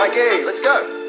Okay, let's go.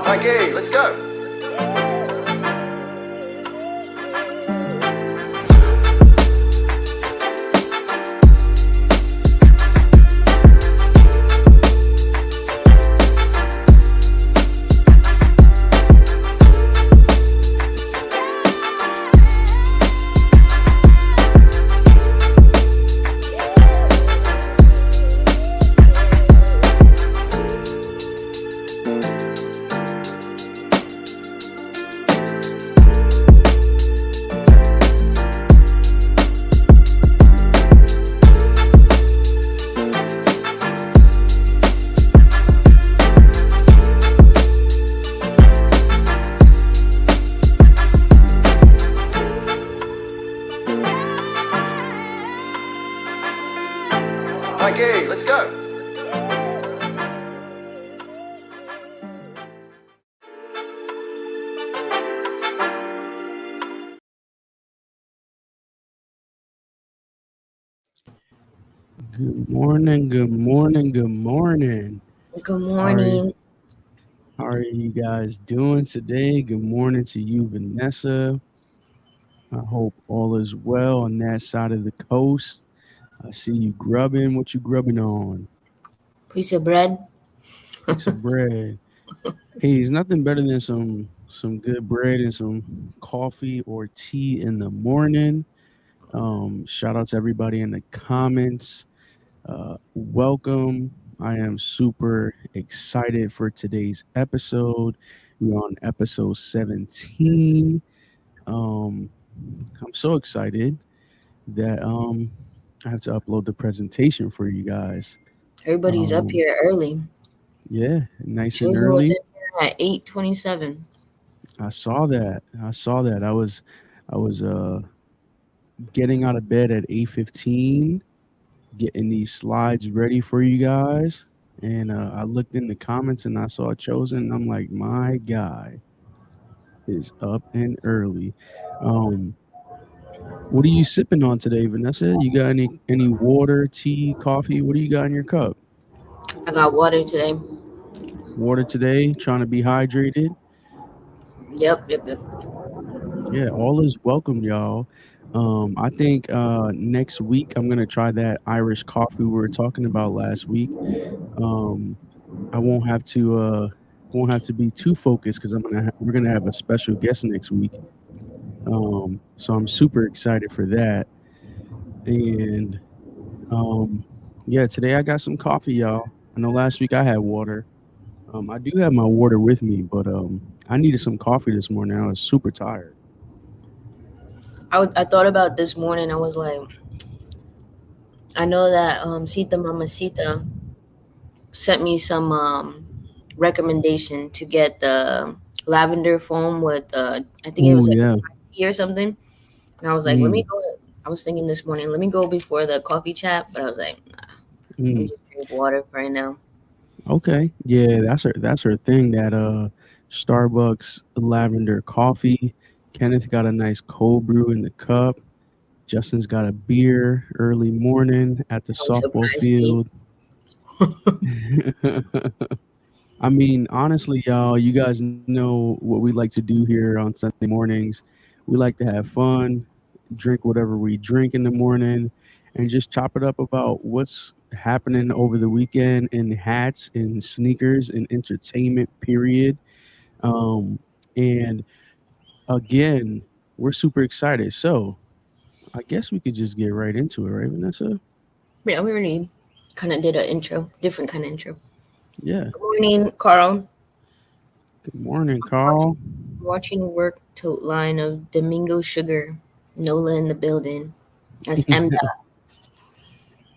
Okay, let's go. Okay, let's go. Good morning, good morning, good morning. Good How are you, morning. how are you guys doing today? Good morning to you, Vanessa. I hope all is well on that side of the coast. I see you grubbing. What you grubbing on? Piece of bread. Piece of bread. Hey, it's nothing better than some good bread and some coffee or tea in the morning. Shout out to everybody in the comments. Welcome. I am super excited for today's episode. We're on episode 17. Um, I'm so excited that I have to upload the presentation for you guys. Everybody's up Um, here early. yeah, nice and Chosen was early. in here at 8:27. I saw that. I saw that. I was getting out of bed at 8:15, getting these slides ready for you guys. And I looked in the comments and I saw Chosen. And I'm like, my guy is up and early. Um, what are you sipping on today, Vanessa? You got any water, tea, coffee? What do you got in your cup? I got water today. Water today, trying to be hydrated. Yep. Yeah, all is welcome, y'all. I think next week I'm gonna try that Irish coffee we were talking about last week. Um, I won't have to be too focused because we're gonna have a special guest next week. So I'm super excited for that. And yeah, today I got some coffee, y'all. I know last week I had water. I do have my water with me, but I needed some coffee this morning. I was super tired. I thought about this morning. I was like, I know that Sita Mamacita sent me some recommendation to get the lavender foam with I think it Ooh, was like yeah. tea or something. And I was like, let me Mm, go. I was thinking this morning, let me go before the coffee chat, but I was like, nah, let me mm. just drink water for right now. Okay. Yeah, that's her thing. That Starbucks lavender coffee. Kenneth got a nice cold brew in the cup. Justin's got a beer early morning at the Don't softball surprise me. field. I mean, honestly, y'all, you guys know what we like to do here on Sunday mornings. We like to have fun, drink whatever we drink in the morning, and just chop it up about what's happening over the weekend in hats and sneakers and entertainment, period. And again, we're super excited. So, I guess we could just get right into it, right, Vanessa? Yeah, we already kind of did an intro, different kind of intro. Yeah. Good morning, Carl. Good morning, Watching, Carl. watching work tote line of Domingo Sugar. Nola in the building. That's M.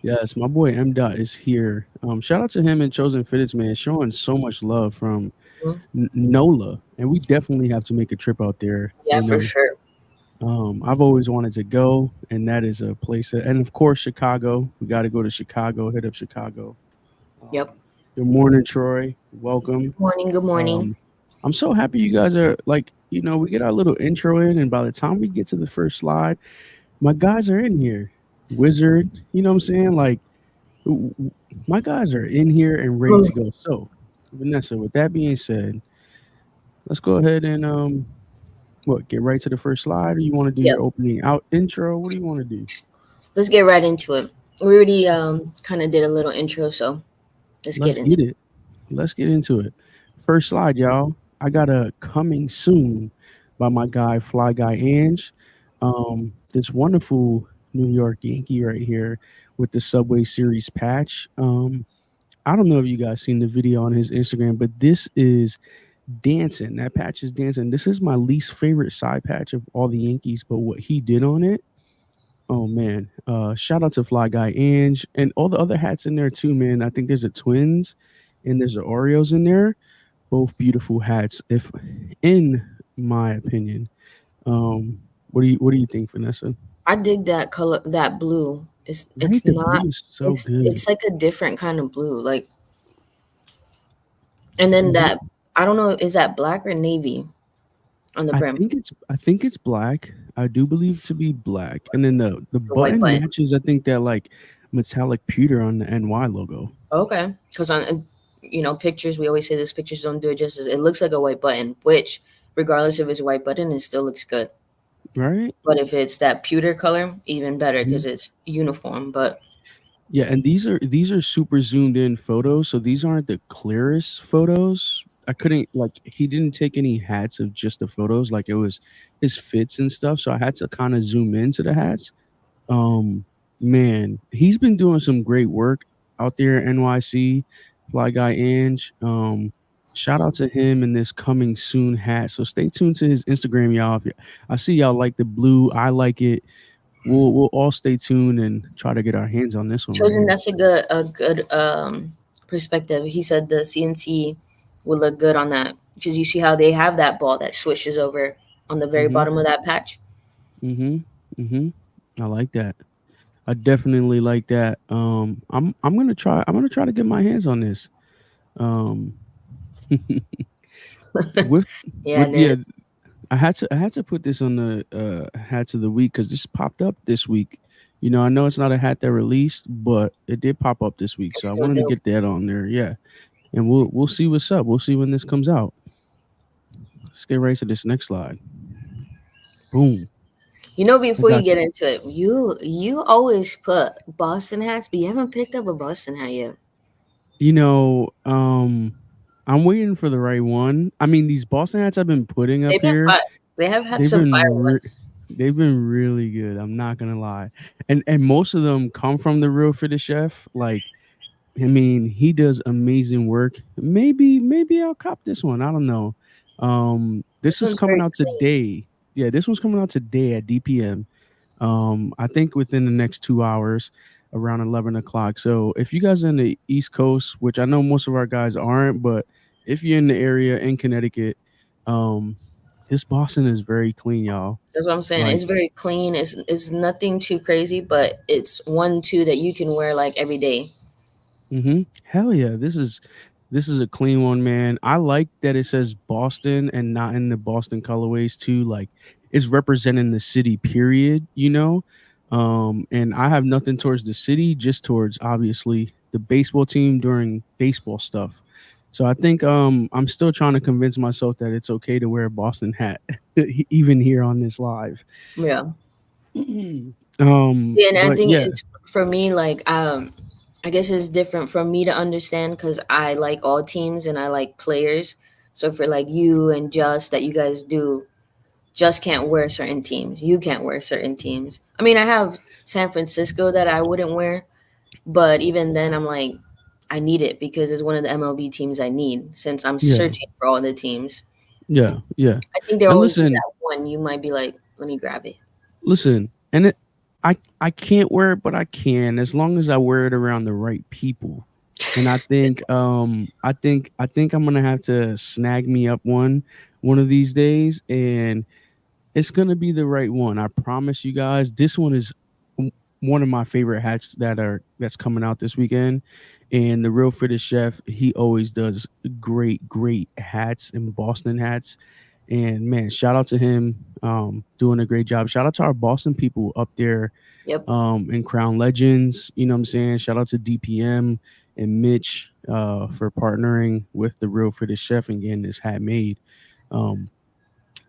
Yes, my boy M. Dot is here. Shout out to him and Chosen Fitteds, man, showing so much love from Dot. NOLA, and we definitely have to make a trip out there. Yeah, for sure. I've always wanted to go, and that is a place that, and of course, Chicago. We got to go to Chicago. Hit up Chicago. Yep. Um, Good morning, Troy. Welcome. Good morning. Good morning. Um, I'm so happy you guys are like, we get our little intro in, and by the time we get to the first slide, my guys are in here. Wizard, you know what I'm saying? Like, w- w- my guys are in here and ready to go. So, Vanessa, with that being said, let's go ahead and get right to the first slide, or you want to do Yep. your opening out intro? What do you want to do? Let's get right into it. We already kind of did a little intro, so let's get Let's into get it. Let's get into it. First slide, y'all. I got a coming soon by my guy Fly Guy Ange. This wonderful New York Yankee right here with the Subway Series patch. I don't know if you guys seen the video on his Instagram, but this is dancing. That patch is dancing. This is my least favorite side patch of all the Yankees, but what he did on it, oh man. Shout out to Fly Guy Ange and all the other hats in there too, man. I think there's a Twins and there's a Oreos in there. Both beautiful hats, if in my opinion. What do you think, Vanessa? I dig that color, that blue. Right? It's The not. blue is so good. It's like a different kind of blue. Like, and then Mhm. that I don't know, is that black or navy on the brim? I think it's black. I do believe to be black. And then the The white button button. matches, I think, that like metallic pewter on the NY logo. Okay, because on pictures, we always say this pictures don't do it justice. It looks like a white button, which regardless if it's a white button, it still looks good. Right? But if it's that pewter color, even better because Mhm. it's uniform. But Yeah, and these are super zoomed in photos, so these aren't the clearest photos. I couldn't like he didn't take any hats of just the photos, like it was his fits and stuff. So I had to kind of zoom into the hats. Um, Man, he's been doing some great work out there at NYC. Fly Guy Ange. Shout out to him in this coming soon hat. So stay tuned to his Instagram, y'all. I see y'all like the blue. I like it. We'll all stay tuned and try to get our hands on this one right chosen, here. that's a good perspective. He said the CNC would look good on that because you see how they have that ball that swishes over on the very Mhm. bottom of that patch. Mhm. Mhm. I like that. I definitely like that. I'm gonna try to get my hands on this. Um with Yeah, with it yeah, is. I had to put this on the hats of the week because this popped up this week. I know it's not a hat that released, but it did pop up this week, It's so I still wanted to dope. get that on there. Yeah, and we'll see what's up. We'll see when this comes out. Let's get right to this next slide. Boom. I Before you got get into it, you always put Boston hats, but you haven't picked up a Boston hat yet. you know. I'm waiting for the right one. I mean, these Boston hats I've been putting up They've been here, fire. They have had they've some been fire re- ones. they've been really good. I'm not gonna lie, and most of them come from the Real Fitted Chef. Like, I mean, he does amazing work. Maybe I'll cop this one. I don't know. This This is one's coming very out clean. today. Yeah, this one's coming out today at DPM. I think within the next 2 hours, around 11 o'clock. So if you guys are in the East Coast, which I know most of our guys aren't, but if you're in the area in Connecticut, um, this Boston is very clean, y'all. That's what I'm saying. Like, It's very clean. It's nothing too crazy, but it's one too that you can wear like every day. hell yeah, this is a clean one, man. I like that it says Boston and not in the Boston colorways too. Like, it's representing the city, period. And I have nothing towards the city, just towards obviously the baseball team during baseball stuff. So I think I'm still trying to convince myself that it's okay to wear a Boston hat, even here on this live. Yeah. um, Yeah, and I but think yeah. it's for me like I guess it's different for me to understand because I like all teams and I like players. So for like you and Just that you guys do just can't wear certain teams. You can't wear certain teams. I mean, I have San Francisco that I wouldn't wear, but even then, I'm like, I need it because it's one of the MLB teams I need since I'm Yeah, searching for all the teams. yeah, yeah. I think there And always be listen, that one you might be like, let me grab it. listen, and I can't wear it, but I can as long as I wear it around the right people. And I think I'm gonna have to snag me up one of these days, and it's gonna be the right one. I promise you guys. This one is one of my favorite hats that's coming out this weekend. And the real fitted chef, he always does great hats and Boston hats. And man, shout out to him, doing a great job. Shout out to our Boston people up there, Yep. in Crown Legends. You know what I'm saying? Shout out to DPM and Mitch, for partnering with the real fitted chef and getting this hat made. Um,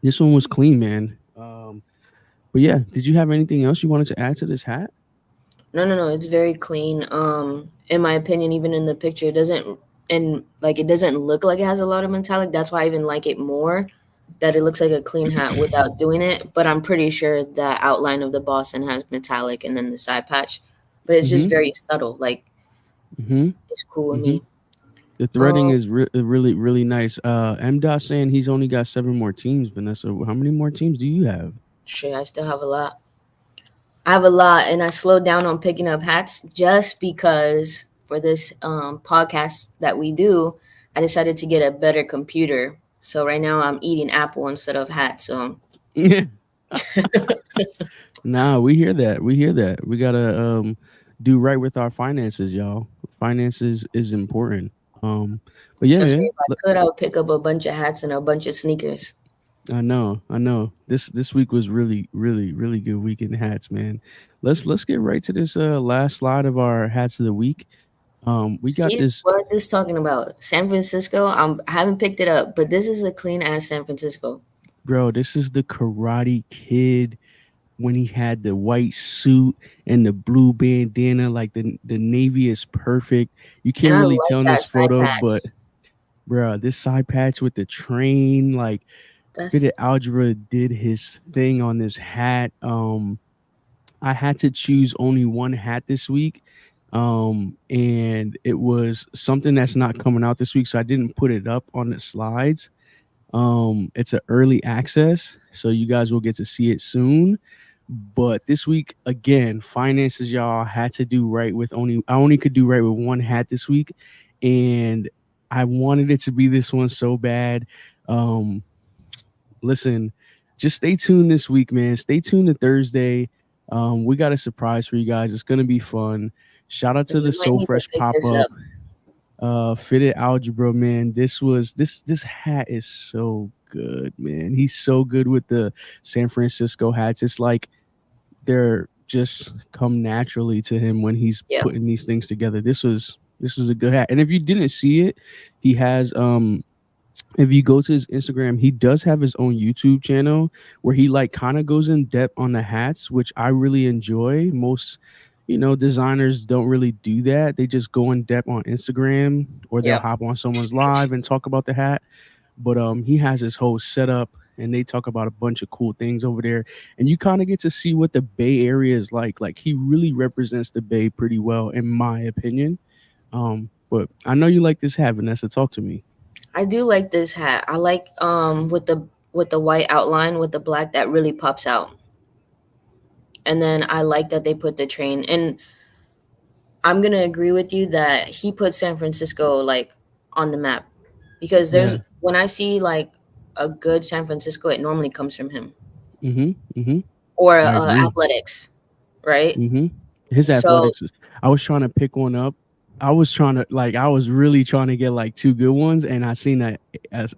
this one was clean, man. But yeah, did you have anything else you wanted to add to this hat? No. It's very clean. In my opinion, even in the picture, it doesn't and like it doesn't look like it has a lot of metallic. That's why I even like it more. That it looks like a clean hat without doing it. But I'm pretty sure the outline of the Boston has metallic and then the side patch. But it's just Mm-hmm. very subtle. Like Mm-hmm. it's cool with Mm-hmm. me. The threading Um, is really nice. M. Dot saying he's only got 7 more teams. Vanessa, how many more teams do you have? shit, I still have a lot. I have a lot, and I slowed down on picking up hats just because for this podcast that we do, I decided to get a better computer. So right now I'm eating Apple instead of hats. So Yeah. Nah, we hear that. We hear that. We gotta do right with our finances, y'all. Finances is important. But yeah, trust me, man. if I could, I would pick up a bunch of hats and a bunch of sneakers. I know, I know. This week was really good week in hats, man. Let's get right to this last slide of our hats of the week. We got See this, what I'm just talking about? San Francisco. I haven't picked it up, but this is a clean ass San Francisco. bro. This is the Karate Kid when he had the white suit and the blue bandana. Like the navy is perfect. You And can't I really like tell in that this side photo, but patch. bro, this side patch with the train, like That's Fitted Algebra did his thing on this hat. I had to choose only one hat this week. And it was something that's not coming out this week, so I didn't put it up on the slides. It's an early access, so you guys will get to see it soon. But this week, again, finances, y'all had to do right with I only could do right with one hat this week, and I wanted it to be this one so bad. Um, Listen, just stay tuned this week, man. Stay tuned to Thursday. We got a surprise for you guys. It's gonna be fun. Shout out to you the might So need to Fresh pick pop this up. up. Fitted Algebra, man. This hat is so good, man. He's so good with the San Francisco hats. It's like they're just come naturally to him when he's Yeah. putting these things together. This was a good hat. And if you didn't see it, he has if you go to his Instagram, he does have his own YouTube channel where he like kind of goes in depth on the hats, which I really enjoy. Most, designers don't really do that. They just go in depth on Instagram or they'll Yeah. hop on someone's live and talk about the hat. But he has his whole setup and they talk about a bunch of cool things over there. And you kind of get to see what the Bay Area is like. Like he really represents the Bay pretty well, in my opinion. But I know you like this hat, Vanessa. Talk to me. I do like this hat. I like with the white outline with the black that really pops out. And then I like that they put the train. And I'm gonna agree with you that he put San Francisco like on the map because there's Yeah. when I see like a good San Francisco, it normally comes from him Mm-hmm. Mm-hmm. or I agree. athletics, right? Mm-hmm. His So athletics. I was trying to pick one up. I was really trying to get like two good ones, and I seen that as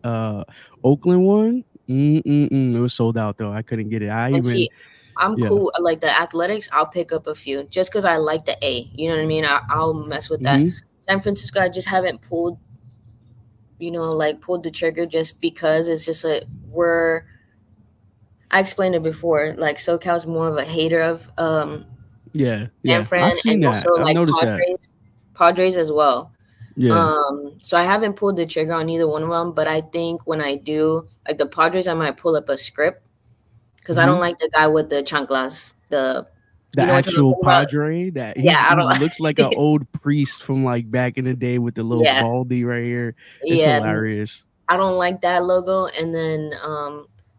Oakland one. It was sold out though. I couldn't get it. I and even see, I'm yeah. cool like the athletics. I'll pick up a few just because I like the A. You know what I mean? I'll mess with that. Mm-hmm. San Francisco, I just haven't pulled like pulled the trigger just because it's just a we're I explained it before, like SoCal's more of a hater of Yeah. San Yeah. Fran I've and seen that. also I've like noticed that. Padres as well. Yeah. So I haven't pulled the trigger on either one of them, but I think when I do, like the Padres, I might pull up a script because I don't Hmm. like the guy with the chanclas. The The you know what I'm actual talking about? padre that Yeah, I he don't looks like an like. old priest from like back in the day with the little Yeah, baldy right here. It's yeah, hilarious. I don't like that logo. And then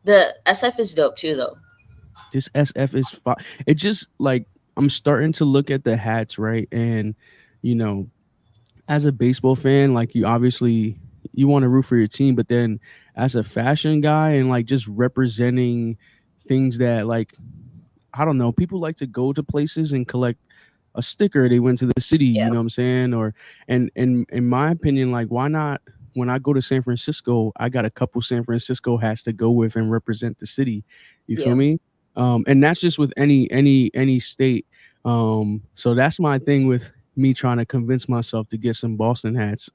the SF is dope too, though. This SF is fine. It just like I'm starting to look at the hats, right? And you know, as a baseball fan, like you obviously you want to root for your team, but then as a fashion guy and like just representing things that like I don't know, people like to go to places and collect a sticker they went to the city, you Yeah, know what I'm saying? Or and in my opinion, like why not when I go to San Francisco, I got a couple San Francisco hats to go with and represent the city. You feel yeah. me? And that's just with any state. So that's my thing with me trying to convince myself to get some Boston hats.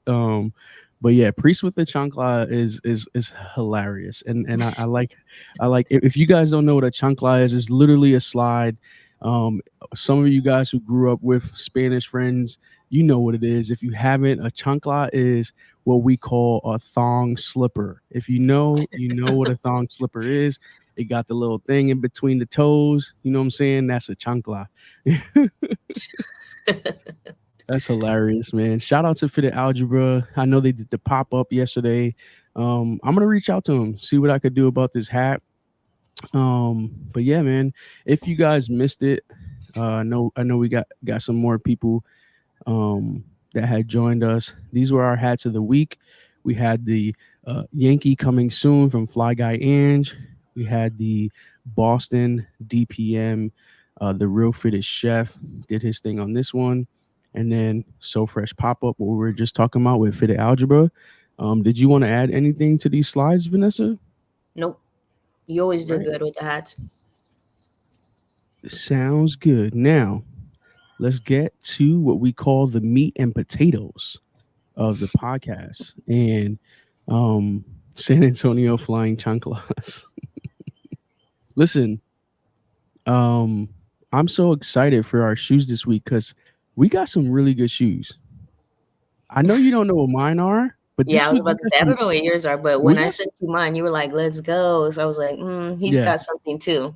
But yeah, Priest with the chancla is hilarious, and I like if you guys don't know what a chancla is, it's literally a slide. Um, some of you guys who grew up with Spanish friends, you know what it is. If you haven't, a chancla is what we call a thong slipper. If you know, you know what a thong slipper is. It got the little thing in between the toes. You know what I'm saying? That's a chancla. That's hilarious, man. Shout out to Fit Algebra. I know they did the pop up yesterday. I'm gonna reach out to them, see what I could do about this hat. But yeah, man, if you guys missed it, I know we got some more people that had joined us. These were our hats of the week. We had the Yankee coming soon from Fly Guy Ange. We had the Boston DPM, the Real Fittest Chef did his thing on this one, and then So Fresh Pop Up, what we were just talking about with Fitted Algebra. Did you want to add anything to these slides, Vanessa? Nope. You always do Right. good with the hats. Sounds good. Now, let's get to what we call the meat and potatoes of the podcast. And San Antonio Flying Chanclas. Listen, um, I'm so excited for our shoes this week because we got some really good shoes. I know you don't know what mine are, but Yeah, this I was week about to say I don't know what yours are, but we when I got sent you mine, you were like, "Let's go." So I was like, "He's yeah, got something too."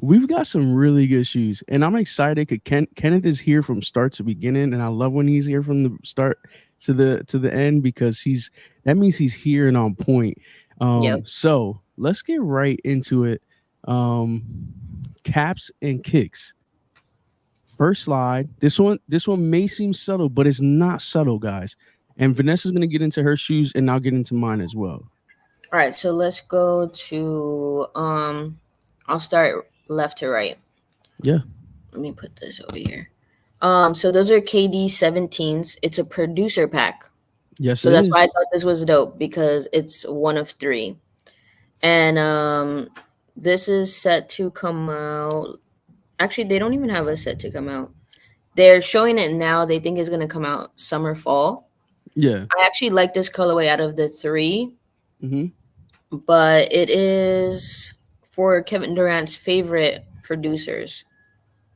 we've got some really good shoes, and I'm excited because Kenneth is here from start to beginning, and I love when he's here from the start to the end because he's that means he's here and on point. Yep. So let's get right into it. Um, Caps and kicks. First slide. This one may seem subtle, but it's not subtle, guys. And Vanessa's gonna get into her shoes, and I'll get into mine as well. All right, so let's go to I'll start left to right. Yeah. Let me put this over here. So those are KD 17s. It's a producer pack. Yes, So it that's why I is. thought this was dope because it's one of three. And this is set to come out. Actually, they don't even have a set to come out. They're showing it now. They think it's gonna come out summer fall. Yeah. I actually like this colorway out of the three, Mm-hmm. but it is for Kevin Durant's favorite producers.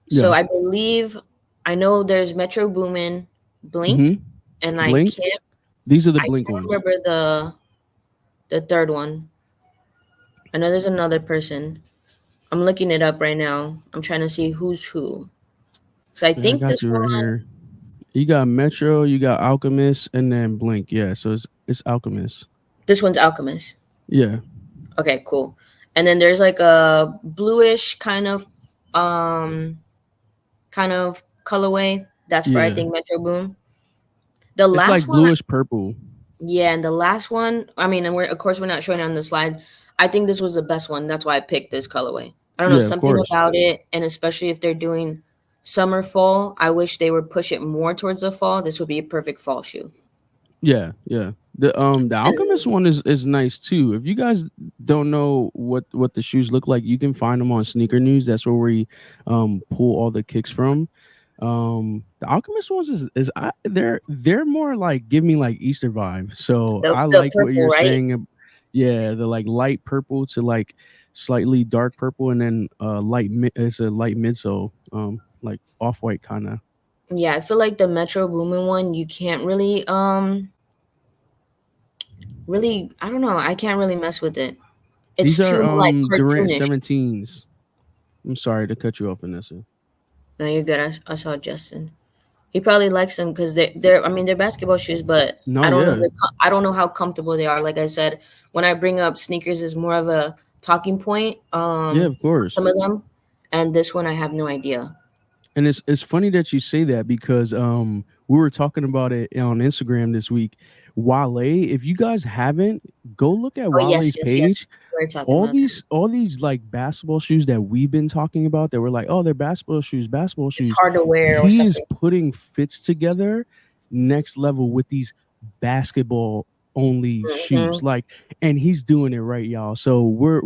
So Yeah. I know there's Metro Boomin, Blink, Mm-hmm. and Blink. These are the I blink can't ones. remember the third one. I know there's another person. I'm looking it up right now. I'm trying to see who's who. So I Yeah, I think got this you right one, here. You got Metro, you got Alchemist, and then Blink. Yeah, so it's Alchemist. this one's Alchemist. Yeah. Okay, cool. And then there's like a bluish um kind of colorway. That's for I Yeah. think Metro Boom. The It's like last one, bluish purple. yeah, and the last one, I mean, and we're of course we're not showing it on the slide. I think this was the best one. That's why I picked this colorway. I don't know, Yeah, of something course. about it, and especially if they're doing summer fall, I wish they would push it more towards the fall. This would be a perfect fall shoe. Yeah, yeah. The And Alchemist one is nice too. If you guys don't know what the shoes look like, you can find them on Sneaker News. That's where we pull all the kicks from. The Alchemist ones they're more like give me like Easter vibe. So I the like what purple, you're right? saying. Yeah, the like light purple to like slightly dark purple, and then it's a light midsole, like off white kind of. Yeah, I feel like the Metro Boomin one, you can't really I don't know, I can't really mess with it. It's These are too like Durant cartoonish. 17s. I'm sorry to cut you off, Vanessa. No, you're good. I saw Justin. He probably likes them because they're I mean they're basketball shoes, but No, I don't know yeah, I don't know how comfortable they are. Like I said, when I bring up sneakers is more of a talking point. yeah, of course. Some of them, and this one I have no idea. And it's funny that you say that because we were talking about it on Instagram this week. Wale, if you guys haven't, go look at Oh yes, Wale's yes, page. yes. We're talking about that. All these like basketball shoes that we've been talking about that we're like, oh, they're basketball shoes, basketball It's shoes. hard to wear or He is something. putting fits together next level with these basketball only shoes. Hmm. Like, and he's doing it right, y'all. So we're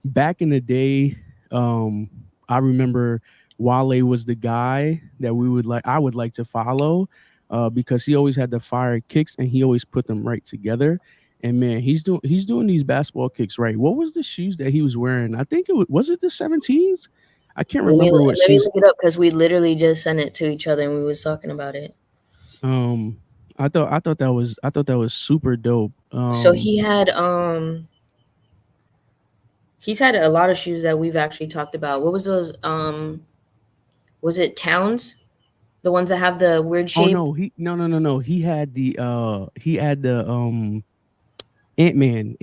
back in the day, I remember Wale was the guy that I would like to follow, because he always had the fire kicks and he always put them right together. And man, he's doing these basketball kicks right. What was the shoes that he was wearing? I think was it the 17s? I can't remember what Let me shoes. look it up because we literally just sent it to each other and we was talking about it. Um, I thought that was super dope. So he's had a lot of shoes that we've actually talked about. What was those? Was it Towns? The ones that have the weird Oh shape? no, no. He had the Ant Man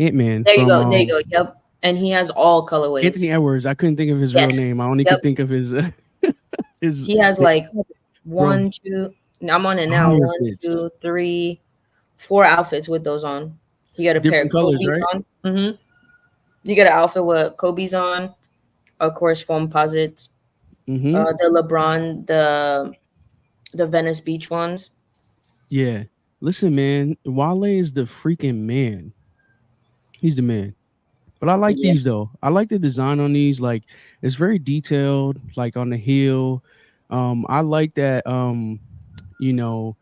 There you from go. There you go. Yep. And he has all Anthony colorways. Edwards. I couldn't think of his real Yes. name. I only could Yep. think of his his He has it, like bro, one, two. I'm on it now. fire One, fits. two, three, four outfits with those on. He got a pair of Different colors, Kobe's right? on. You got an outfit with Kobe's on. Of course, foam posits. Mm-hmm. The LeBron, the Venice Beach ones. Yeah. Listen, man, Wale is the freaking man. He's the man. But I like Yeah. these though. I like the design on these. Like it's very detailed, like on the heel. I like that you know,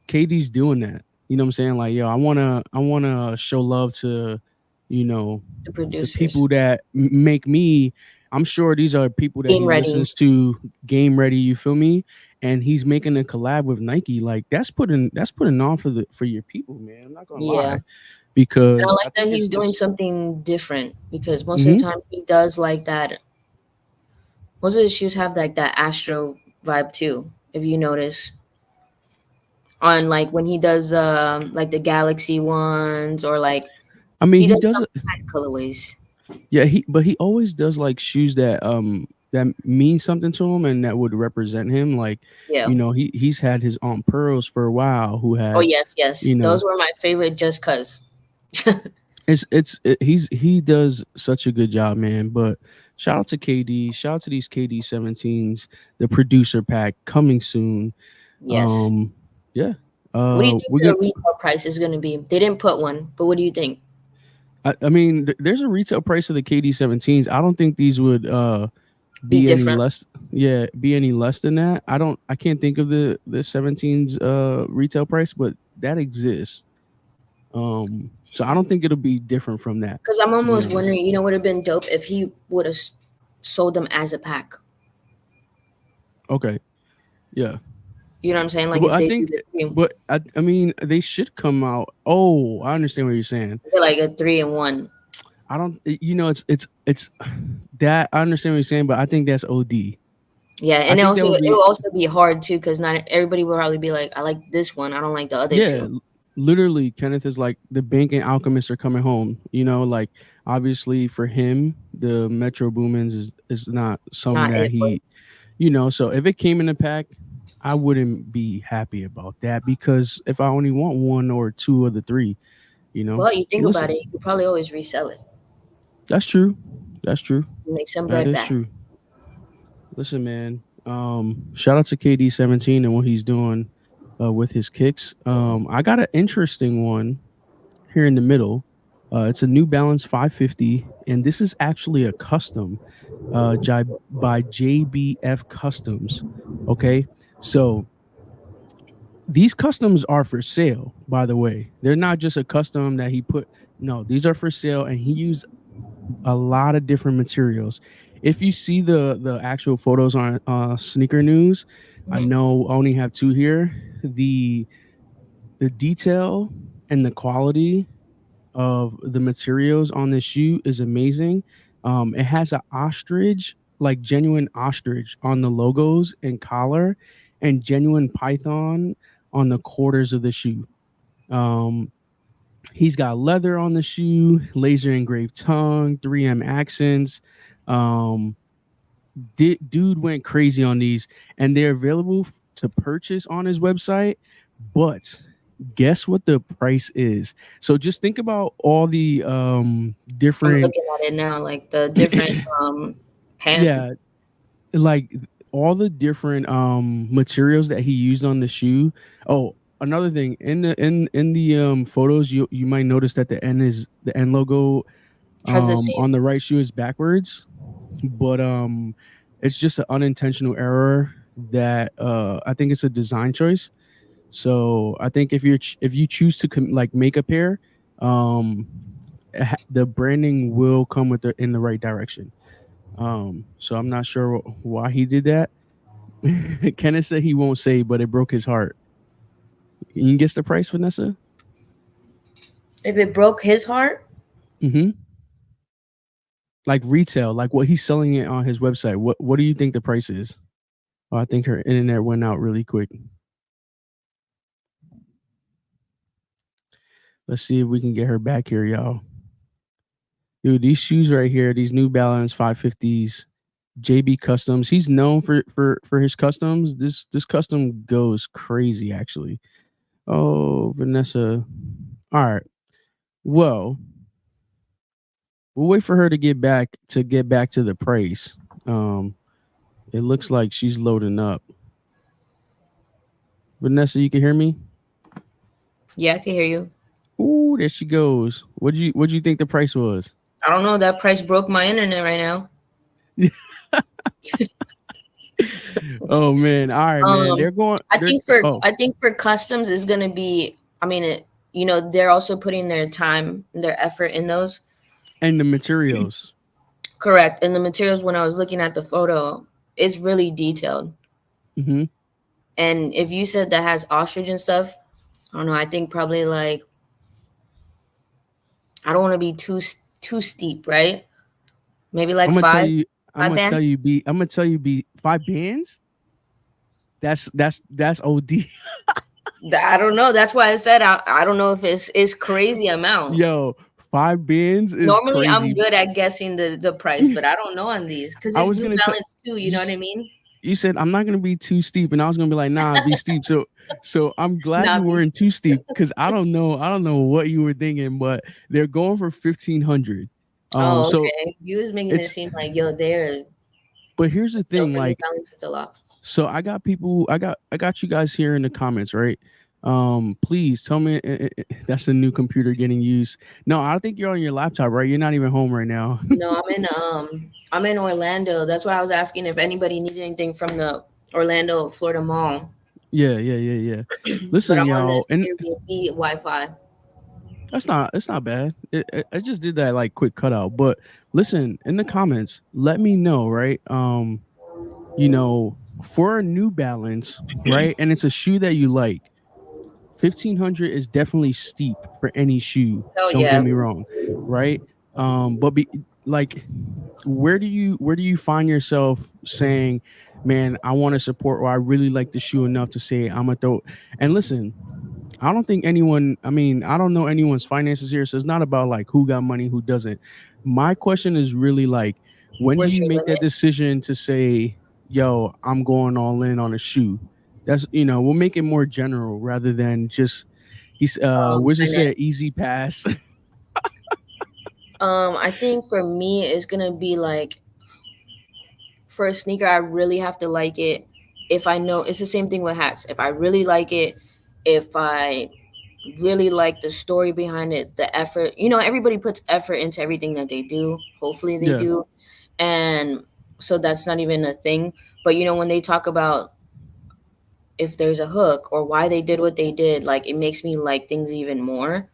KD's doing that. You know what I'm saying? Like, yo, I wanna show love to, you know, The the producers. people that make me. I'm sure these are people that Game he ready. listens to game ready, you feel me? And he's making a collab with Nike. Like that's putting on for your people, man. I'm not gonna Yeah. lie. And I Because I like that think he's doing it's something different because most of the mhm. time he does like that. Most of his shoes have like that Astro vibe too. If you notice, on like when he does like the Galaxy ones or like I mean he he does does some it. kind of colorways. Yeah, he always does like shoes that mean something to him and that would represent him. Like, Yeah. he's had his Aunt Pearls for a while who Oh had, yes, yes. you Those know, were my favorite just cuz. he does such a good job, man. But shout out to KD, shout out to these KD 17s, the producer pack coming soon. Yes. Um, yeah. What do you think We're the gonna. retail price is going to be? They didn't put one, but what do you think? I mean, there's a retail price of the KD 17s. I don't think these would Be be any different? less. Yeah, be any less than that. I can't think of the 17's retail price, but that exists. So I don't think it'll be different from that, Because I'm to be almost honest. wondering, would have been dope if he would have sold them as a pack. Okay. Yeah. You know what I'm saying? Like Well, if I they do think, the three, but I mean, they should come out. Oh, I understand what you're saying. they're like a 3 and 1. I don't, it's that I understand what you're saying, but I think that's OD. Yeah, I and think that would it be, will also be hard too because not everybody will probably be like, I like this one, I don't like the other yeah, two. literally, Kenneth is like the bank and Alchemist are coming home. Like obviously for him, the Metro Boomins is not something Not that it for. so if it came in a pack, I wouldn't be happy about that because if I only want one or two of the three, But you think about listen, it, you could probably always resell it, that's true. That's true. make some That bread is back. true. Listen, man. Shout out to KD 17 and what he's doing with his kicks. I got an interesting one here in the middle. It's a New Balance 550, and this is actually a custom by JBF Customs. Okay, so these customs are for sale. By the way, they're not just a custom that he put. No, these are for sale, and he used a lot of different materials. If you see the actual photos on Sneaker News, I Hmm. know I only have two here. The detail and the quality of the materials on this shoe is amazing. It has a ostrich, like genuine ostrich, on the logos and collar, and genuine python on the quarters of the shoe. Um, he's got leather on the shoe, laser engraved tongue, 3M accents. Um, dude went crazy on these, and they're available to purchase on his website. But guess what the price is? So just think about all the I'm different looking at it now, like the different pant. yeah, like all the different materials that he used on the shoe. Oh, another thing, in the photos, you might notice that the end logo Has the same. on the right shoe is backwards, but it's just an unintentional error that I think it's a design choice. So I think if you choose to like make a pair, um the branding will come with the in the right direction. So I'm not sure why he did that. Kenneth said he won't say, but it broke his heart. You guess the price, Vanessa? If it broke his heart, Mm-hmm. Like retail, like what he's selling it on his website. What do you think the price is? Oh, I think her internet went out really quick. Let's see if we can get her back here, y'all. Dude, these shoes right here, these New Balance 550s, JB Customs. He's known for his customs. This custom goes crazy, actually. Oh, Vanessa. All right. Well, we'll wait for her to get back to the price. Um, it looks like she's loading up. Vanessa, you can hear me? yeah, I can hear you. Ooh, there she goes. What'd you think the price was? I don't know. That price broke my internet right now. Oh man. All right, man. Um, They're oh, I think for customs is gonna be. I mean, they're also putting their time, their effort in those. and the materials. Correct. And the materials, when I was looking at the photo, it's really detailed. Hmm. And if you said that has ostrich and stuff, I don't know. I think probably like I don't want to be too steep, right? Maybe like I'm gonna tell five you. five bands. I'm gonna tell you be 5 bands. That's OD. I don't know. That's why I said I don't know if it's crazy amount. Yo, 5 bands is Normally, I'm crazy. good at guessing the price, but I don't know on these because I it's was New gonna tell Balance too. You you. know what I mean? You said I'm not gonna be too steep, and I was gonna be like, nah, be steep. So I'm glad you Not weren't beast. too steep because I don't know what you were thinking, but they're going for 1,500. Oh, So okay. You was making it it's seem like yo, they're but here's the still thing, for New like Balance. It's a lot. so I got you guys here in the comments, right? Please tell me that's a new computer getting used. No, I think you're on your laptop, right? You're not even home right now. No, I'm in Orlando. That's why I was asking if anybody needed anything from the Orlando, Florida mall. Yeah, yeah, yeah, yeah. But Listen, I'm on y'all, this and Airbnb Wi-Fi. it's not bad. I just did that like quick cutout. But listen, in the comments, let me know, right? You know, for a New Balance, right? And it's a shoe that you like. 1,500 is definitely steep for any shoe. Hell Don't get yeah. me wrong, right? But like, where do you find yourself saying, "Man, I want to support," or "I really like the shoe enough to say I'm gonna throw." And listen, I don't think anyone. I mean, I don't know anyone's finances here, so it's not about like who got money, who doesn't. My question is really like, when do Where's you your make that limit? decision to say, "Yo, I'm going all in on a shoe"? That's we'll make it more general rather than just he's Wizard said Finance. easy pass. I think for me, it's gonna be like for a sneaker, I really have to like it. If I know, it's the same thing with hats. If I really like it, if I really like the story behind it, the effort. Everybody puts effort into everything that they do. Hopefully, they Yeah, do, and so that's not even a thing. But when they talk about if there's a hook or why they did what they did, like it makes me like things even more.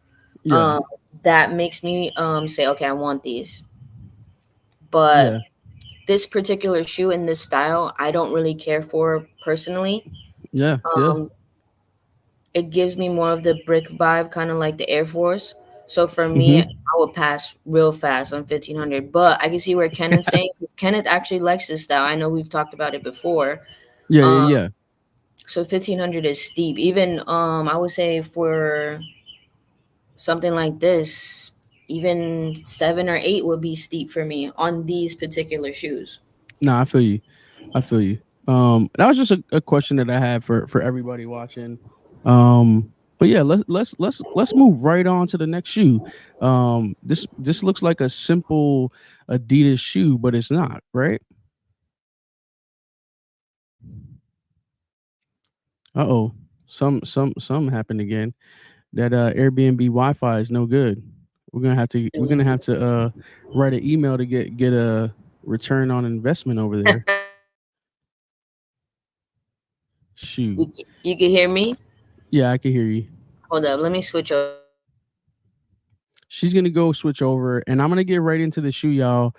yeah, Um, that makes me say, okay, I want these. But yeah, this particular shoe in this style, I don't really care for personally. yeah, yeah, Um, it gives me more of the brick vibe, kind of like the Air Force. So for me, I Hmm. would pass real fast on 1500. But I can see where Kenneth's saying, 'cause Kenneth actually likes this style. I know we've talked about it before. Yeah, yeah, Um, yeah. so 1500 is steep. Even I would say for something like this, even 7 or 8 would be steep for me on these particular shoes. No, I feel you. I feel you. That was just a question that I had for everybody watching. But yeah, let's move right on to the next shoe. This looks like a simple Adidas shoe, but it's not, right? Uh-oh. Some happened again. That Airbnb Wi-Fi is no good. We're gonna have to write an email to get a return on investment over there. Shoot. You can hear me. Yeah, I can hear you. Hold up, let me switch over. She's gonna go switch over, and I'm gonna get right into the shoe, y'all.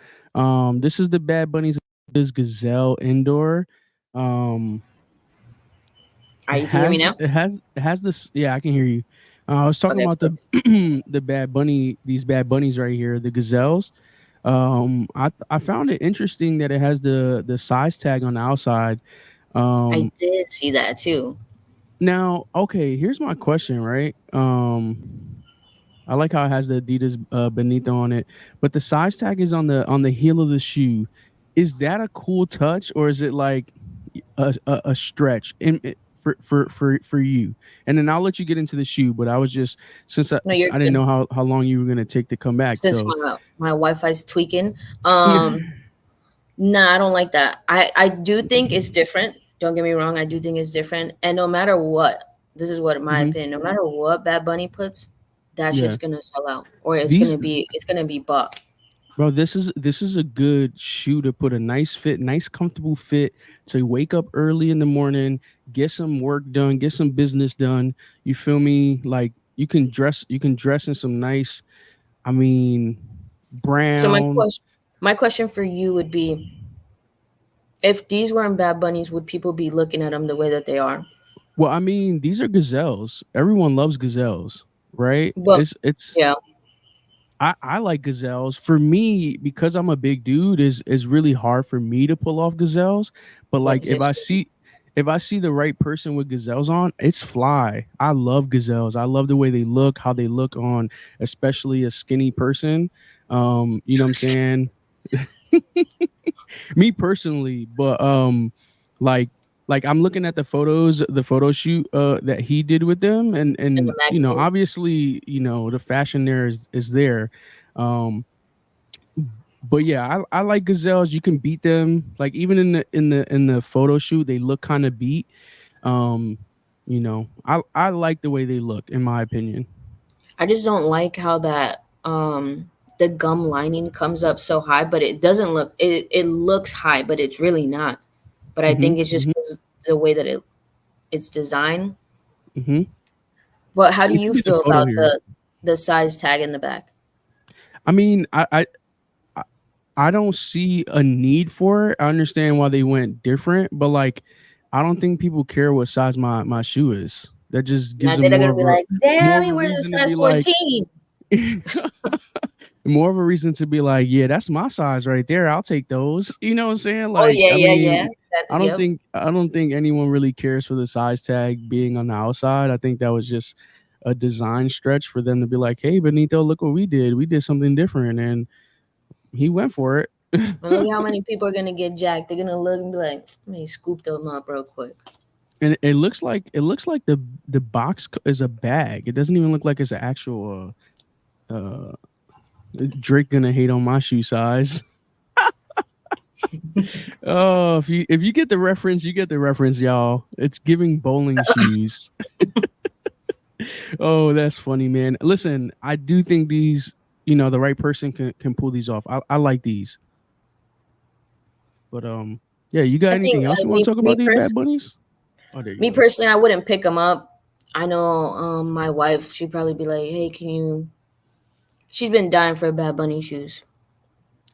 This is the Bad Bunny's Gazelle Indoor. Um, All right, you can hear me now. it has this. Yeah, I can hear you. I was talking Okay, about cool. the the Bad Bunny, these Bad Bunnies right here, the gazelles. I found it interesting that it has the size tag on the outside. I Um, did see that too. Now, okay, here's my question, right? I like how it has the Adidas Benito on it, but the size tag is on the heel of the shoe. Is that a cool touch, or is it like a stretch for you? And then I'll let you get into the shoe. But I was just No, you're I didn't good. know how long you were gonna take to come back. Since So my Wi-Fi's tweaking. Nah, I don't like that. I do think it's different. Don't get me wrong. I do think it's different. And no matter what, this is what my hmm opinion. No matter what Bad Bunny puts, that shit's yeah, gonna sell out, or it's these gonna be bought. bro, this is a good shoe to put a nice fit, nice comfortable fit to wake up early in the morning, get some work done, get some business done. You feel me? Like you can dress in some nice, I mean, So brown. my question for you would be, if these weren't Bad Bunnies, would people be looking at them the way that they are? Well, I mean, these are gazelles. Everyone loves gazelles, right? But It's yeah, I like gazelles. For me, because I'm a big dude, is really hard for me to pull off gazelles. But like this is true. if I see the right person with gazelles on, it's fly. I love gazelles. I love the way they look, how they look on, especially a skinny person. You know what I'm saying? Me personally, but like I'm looking at the photos, the photo shoot that he did with them, In the and magazine. obviously, the fashion there is there. Um but yeah, I like gazelles. You can beat them. Like even in the photo shoot, they look kind of beat. Um, I like the way they look, in my opinion. I just don't like how that the gum lining comes up so high, but it doesn't look it looks high, but it's really not. But I Hmm. think it's just Hmm. 'cause the way that it's designed. Hmm. But how do Let me you give you the feel photo about here. the size tag in the back? I mean, I I don't see a need for it. I understand why they went different, but like, I don't think people care what size my shoe is. That just Now gives them they're gonna be like, more "Damn, of he a wears a reason to size be like, 14." more of a reason to be like, yeah, that's my size right there. I'll take those. You know what I'm saying? Oh Like, yeah, I yeah, yeah. mean, Yep. I don't think anyone really cares for the size tag being on the outside. I think that was just a design stretch for them to be like, hey, Benito, look what we did. We did something different, and he went for it. And look how many people are gonna get jacked. They're gonna look and be like, "Let me scoop them up real quick." And it looks like the is a bag. It doesn't even look like it's an actual Drake gonna hate on my shoe size. Oh, if you get the reference, you get the reference, y'all. It's giving bowling shoes. Oh, that's funny, man. Listen, I do think these, the right person can pull these off. I like these. But yeah, you got I think anything else you want to talk about these bad bunnies? Oh, there you me go. personally, I wouldn't pick them up. I know my wife, she'd probably be like, "Hey, can you?" She's been dying for Bad Bunny shoes.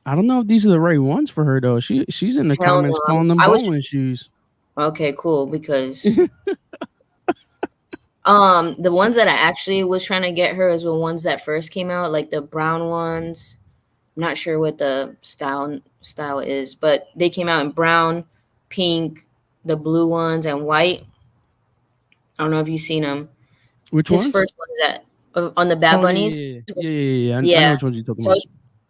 I don't know if these are the right ones for her though. She's in the Hell comments no. calling them I was bowling shoes. okay, cool, because The ones that I actually was trying to get her is the ones that first came out, like the brown ones. I'm not sure what the style is, but they came out in brown, pink, the blue ones, and white. I don't know if you've seen them. Which His ones? first ones that on the Bad Oh yeah, Bunnies. yeah, yeah, yeah, yeah, yeah. I know Yeah. which ones you're talking So about.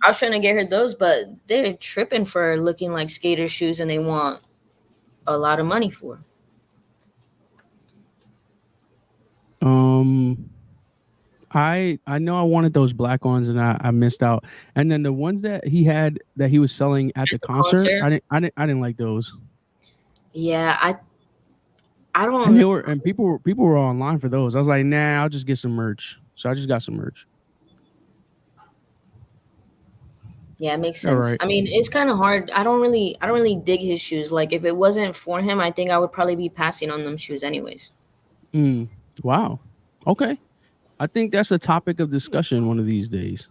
I was trying to get her those, but they're tripping for looking like skater shoes, and they want a lot of money for. Um, I know I wanted those black ones and I missed out. And then the ones that he had that he was selling at the The concert, concert. I didn't like those. Yeah, I And don't they know. were and people were online for those. I was like, nah, I'll just get some merch. So I just got some merch. Yeah, it makes All sense. right. I mean, it's kind of hard. I don't really dig his shoes. Like if it wasn't for him, I think I would probably be passing on them shoes anyways. Mm, wow. Okay. I think that's a topic of discussion one of these days.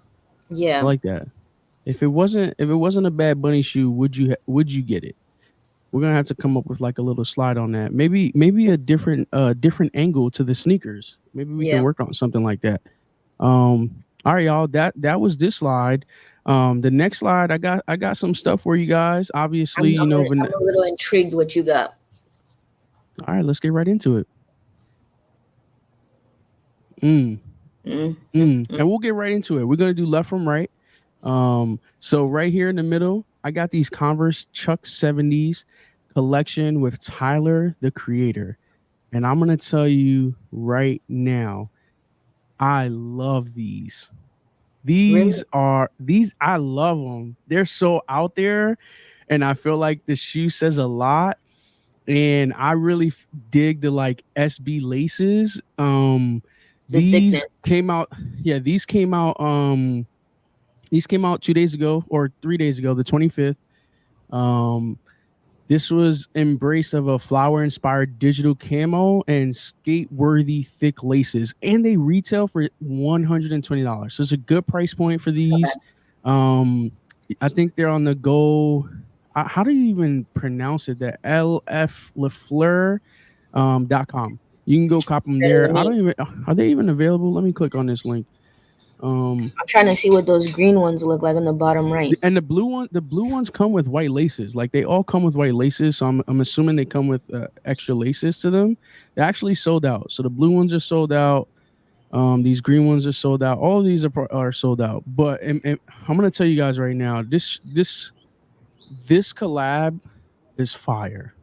I Yeah, like that. If it wasn't a Bad Bunny shoe, would you get it? We're gonna have to come up with like a little slide on that. Maybe a different angle to the sneakers. Maybe we can yeah. work on something like that. All right, y'all. That was this slide. The next slide, I got some stuff for you guys. Obviously, you know. I'm a little intrigued what you got. All right, let's get right into it. Mm, Mm, mm, mm. and we'll get right into it. We're gonna do left from right. So right here in the middle, I got these Converse Chuck 70s collection with Tyler the Creator. And I'm gonna tell you right now, I love these. Really? These I love them. They're so out there, and I feel like the shoe says a lot. And I really dig the like SB laces. The These thickness. came out. Yeah, these came out 2 days ago or 3 days ago, the 25th. Um, This was embrace of a flower inspired digital camo and skate worthy thick laces, and they retail for $120. So it's a good price point for these. Um, I think they're on the go. How do you even pronounce it? The LF .com. You can go cop them Better than there. I me. don't even are they even available? Let me click on this link. Um, I'm trying to see what those green ones look like on the bottom right. and the blue ones come with white laces. Like they all come with white laces. So I'm assuming they come with extra laces to them. They're actually sold out. So the blue ones are sold out. These green ones are sold out. All of these are sold out. But and I'm gonna tell you guys right now, this collab is fire.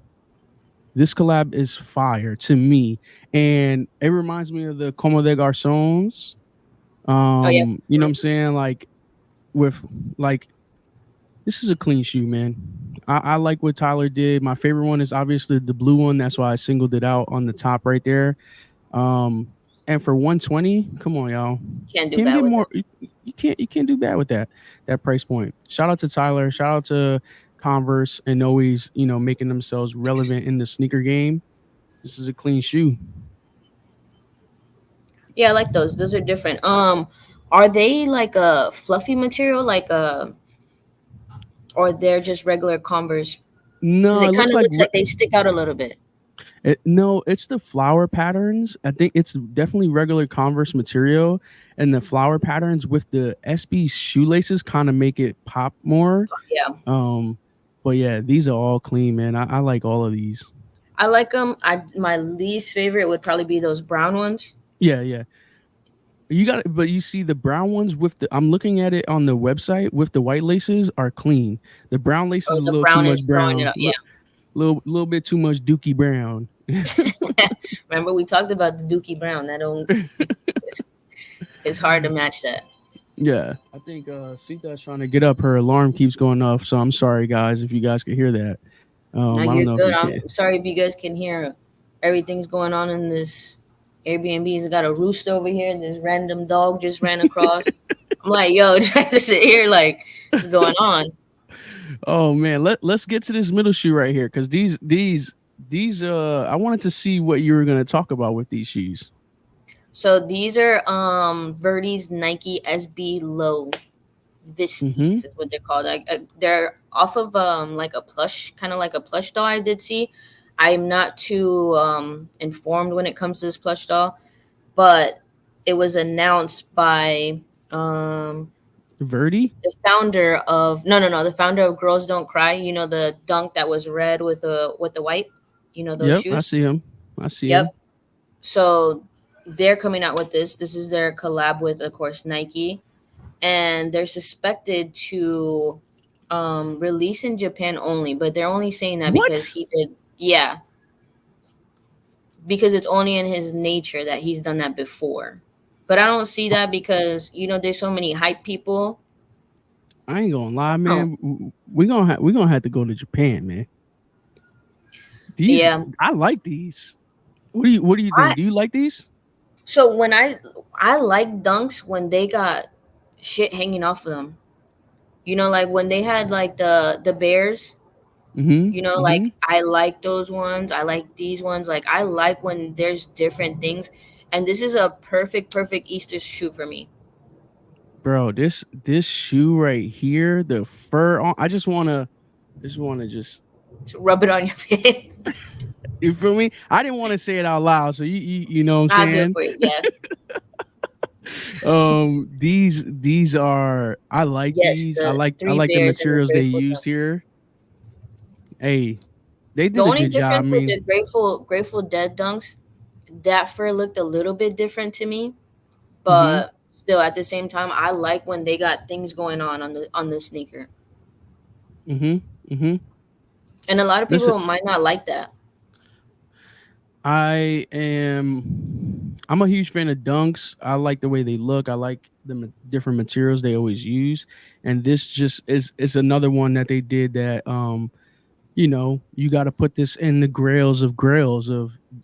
This collab is fire to me, and it reminds me of the Como de Garçons. Oh yeah. You know what I'm saying? Like with like this is a clean shoe, man. I like what Tyler did. My favorite one is obviously the blue one. That's why I singled it out on the top right there. And for 120, come on, y'all. Can't do Can't bad get with more. that. You can't do bad with that price point. Shout out to Tyler. Shout out to Converse and always making themselves relevant in the sneaker game. This is a clean shoe. Yeah, I like those. Those are different. Are they like a fluffy material, or they're just regular Converse? Because No, it it kind looks of like looks like they stick out a little bit. no, it's the flower patterns. I think it's definitely regular Converse material, and the flower patterns with the SB shoelaces kind of make it pop more. Yeah, Um, but yeah, these are all clean, man. I like all of these. I like them. I My least favorite would probably be those brown ones. Yeah, yeah. You got it, but you see the brown ones with the. I'm looking at it on the website with the white laces are clean. The brown laces Or a the little too brown much is throwing it brown, up. Yeah. little bit too much Dookie Brown. Remember we talked about the Dookie Brown. That don't. It's, it's hard to match that. Yeah, I think Sita's trying to get up. Her alarm keeps going off, so I'm sorry, guys, if you guys can hear that. Now I don't you're know if good. you can. I'm sorry if you guys can hear everything's going on in this Airbnb. It's got a rooster over here, and this random dog just ran across. I'm like, yo, trying to sit here, like, what's going on? Oh man, let's get to this middle shoe right here because these I wanted to see what you were gonna talk about with these shoes. So these are Verdi's Nike SB Low Mm-hmm. Visties is what they're called. They're off of like a plush, kind of like a plush doll. I did see. I'm not too informed when it comes to this plush doll. but it was announced by um Verdi. the founder of no, the founder of Girls Don't Cry. You know, the dunk that was red with the white. You know those Yep, I shoes. see him. I see him. Yep. So they're coming out with this. This is their collab with, of course, Nike, and they're suspected to release in Japan only. But they're only saying that because What? he did. Yeah, because it's only in his nature that he's done that before. But I don't see that because there's so many hype people. I ain't gonna lie, Oh, man. We gonna have to go to Japan, man. These yeah. I like these. What do you I think? Do you like these? so when I like dunks when they got shit hanging off of them. Like when they had like the bears. Mm-hmm. Mm-hmm. Like I like those ones. I like these ones. Like I like when there's different things, and this is a perfect Easter shoe for me. Bro, this shoe right here, the fur on. Just wanna just So rub it on your face. you feel me? I didn't want to say it out loud, so you know what I'm Ah, good saying. for it. Yeah. These are I like Yes, these. the I three like the bears and the materials they Grateful used Ducks. here. Hey, they The did a only good job. I difference with mean, the Grateful Dead dunks, that fur looked a little bit different to me, mm-hmm, but still at the same time, I like when they got things going on the sneaker, mm-hmm, mm-hmm. and a lot of Listen, people might not like that. I'm a huge fan of dunks. I like the way they look. I like the different materials they always use, and this just is another one that they did that you got to put this in the grails of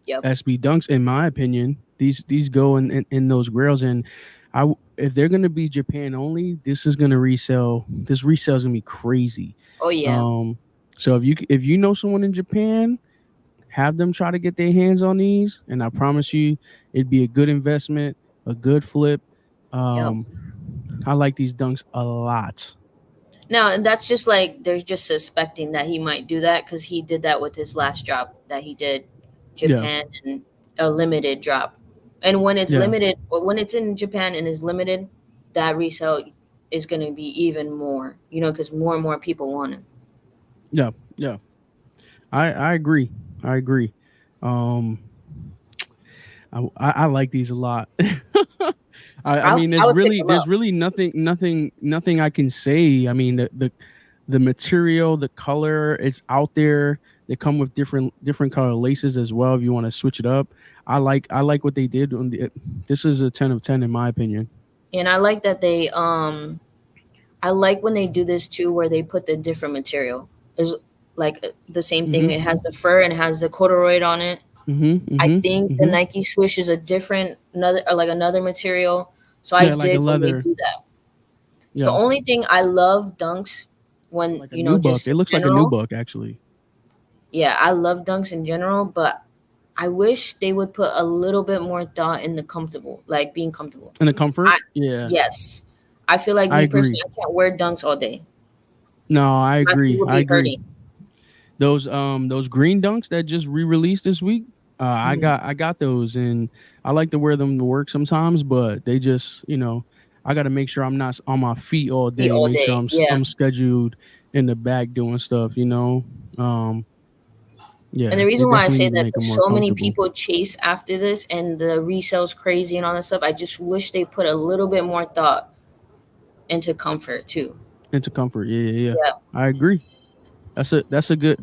Yep. SB dunks. In my opinion, these go in those grails, and if they're gonna be Japan only, this is gonna resell. This resale is gonna be crazy. Oh yeah. Um, so if you know someone in Japan, have them try to get their hands on these, and I promise you, it'd be a good investment, a good flip. Yep. Um, I like these dunks a lot. Now, and that's just like they're just suspecting that he might do that because he did that with his last drop that he did Yeah, Japan and a limited drop. And when it's yeah, limited, or when it's in Japan and is limited, that resale is going to be even more, because more and more people want it. yeah, yeah. I agree. I agree. Um, I like these a lot. I mean, I would pick them there's up. really nothing I can say. I mean, the material, the color is out there. They come with different color laces as well. If you want to switch it up, I like what they did. This is a 10 of 10 in my opinion. And I like that I like when they do this too, where they put the different material. There's like the same thing. Mm-hmm. It has the fur and it has the corduroy on it. Mm-hmm. I Mm-hmm. think the Mm-hmm. Nike swoosh is a different another or like another material. So I Yeah, like a dig when they leather. do that. The Yeah, only thing I love dunks when, like a new buck. just It in looks like a new general. buck actually. Yeah, I love dunks in general, but I wish they would put a little bit more thought in the comfortable, like being comfortable. And the comfort. I Yeah, Yes. I feel like I me agree. personally, I can't wear dunks all day. No, I My feet agree. would I be agree. hurting. Those green dunks that just re-released this week. Mhm. I got those, and I like to wear them to work sometimes. But they just I got to make sure I'm not on my feet all Feet day. all Make sure day. Yeah. I'm scheduled in the back doing stuff. Um, And yeah, the they reason why I definitely say need to that make them more so many comfortable people chase after this and the resale's crazy and all that stuff, I just wish they put a little bit more thought into comfort too. into comfort. Yeah, yeah, yeah. Yeah. I agree. That's a good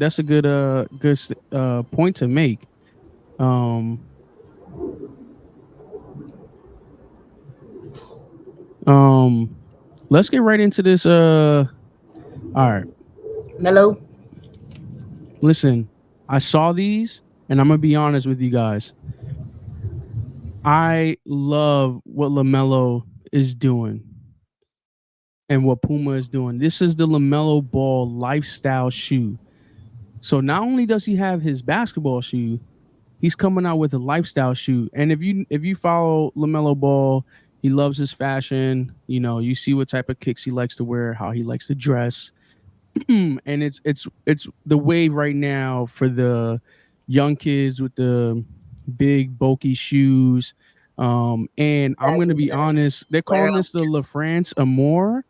point to make. Um, um, let's get right into this. All right. Mellow. Listen, I saw these, and I'm gonna be honest with you guys. I love what Lamelo is doing and what Puma is doing. This is the Lamelo Ball lifestyle shoe. So not only does he have his basketball shoe, he's coming out with a lifestyle shoe. And if you follow Lamelo Ball, he loves his fashion. You see what type of kicks he likes to wear, how he likes to dress. And it's the wave right now for the young kids with the big bulky shoes. And I'm That gonna he's be gonna honest, they're flare calling up. this the La France Amour.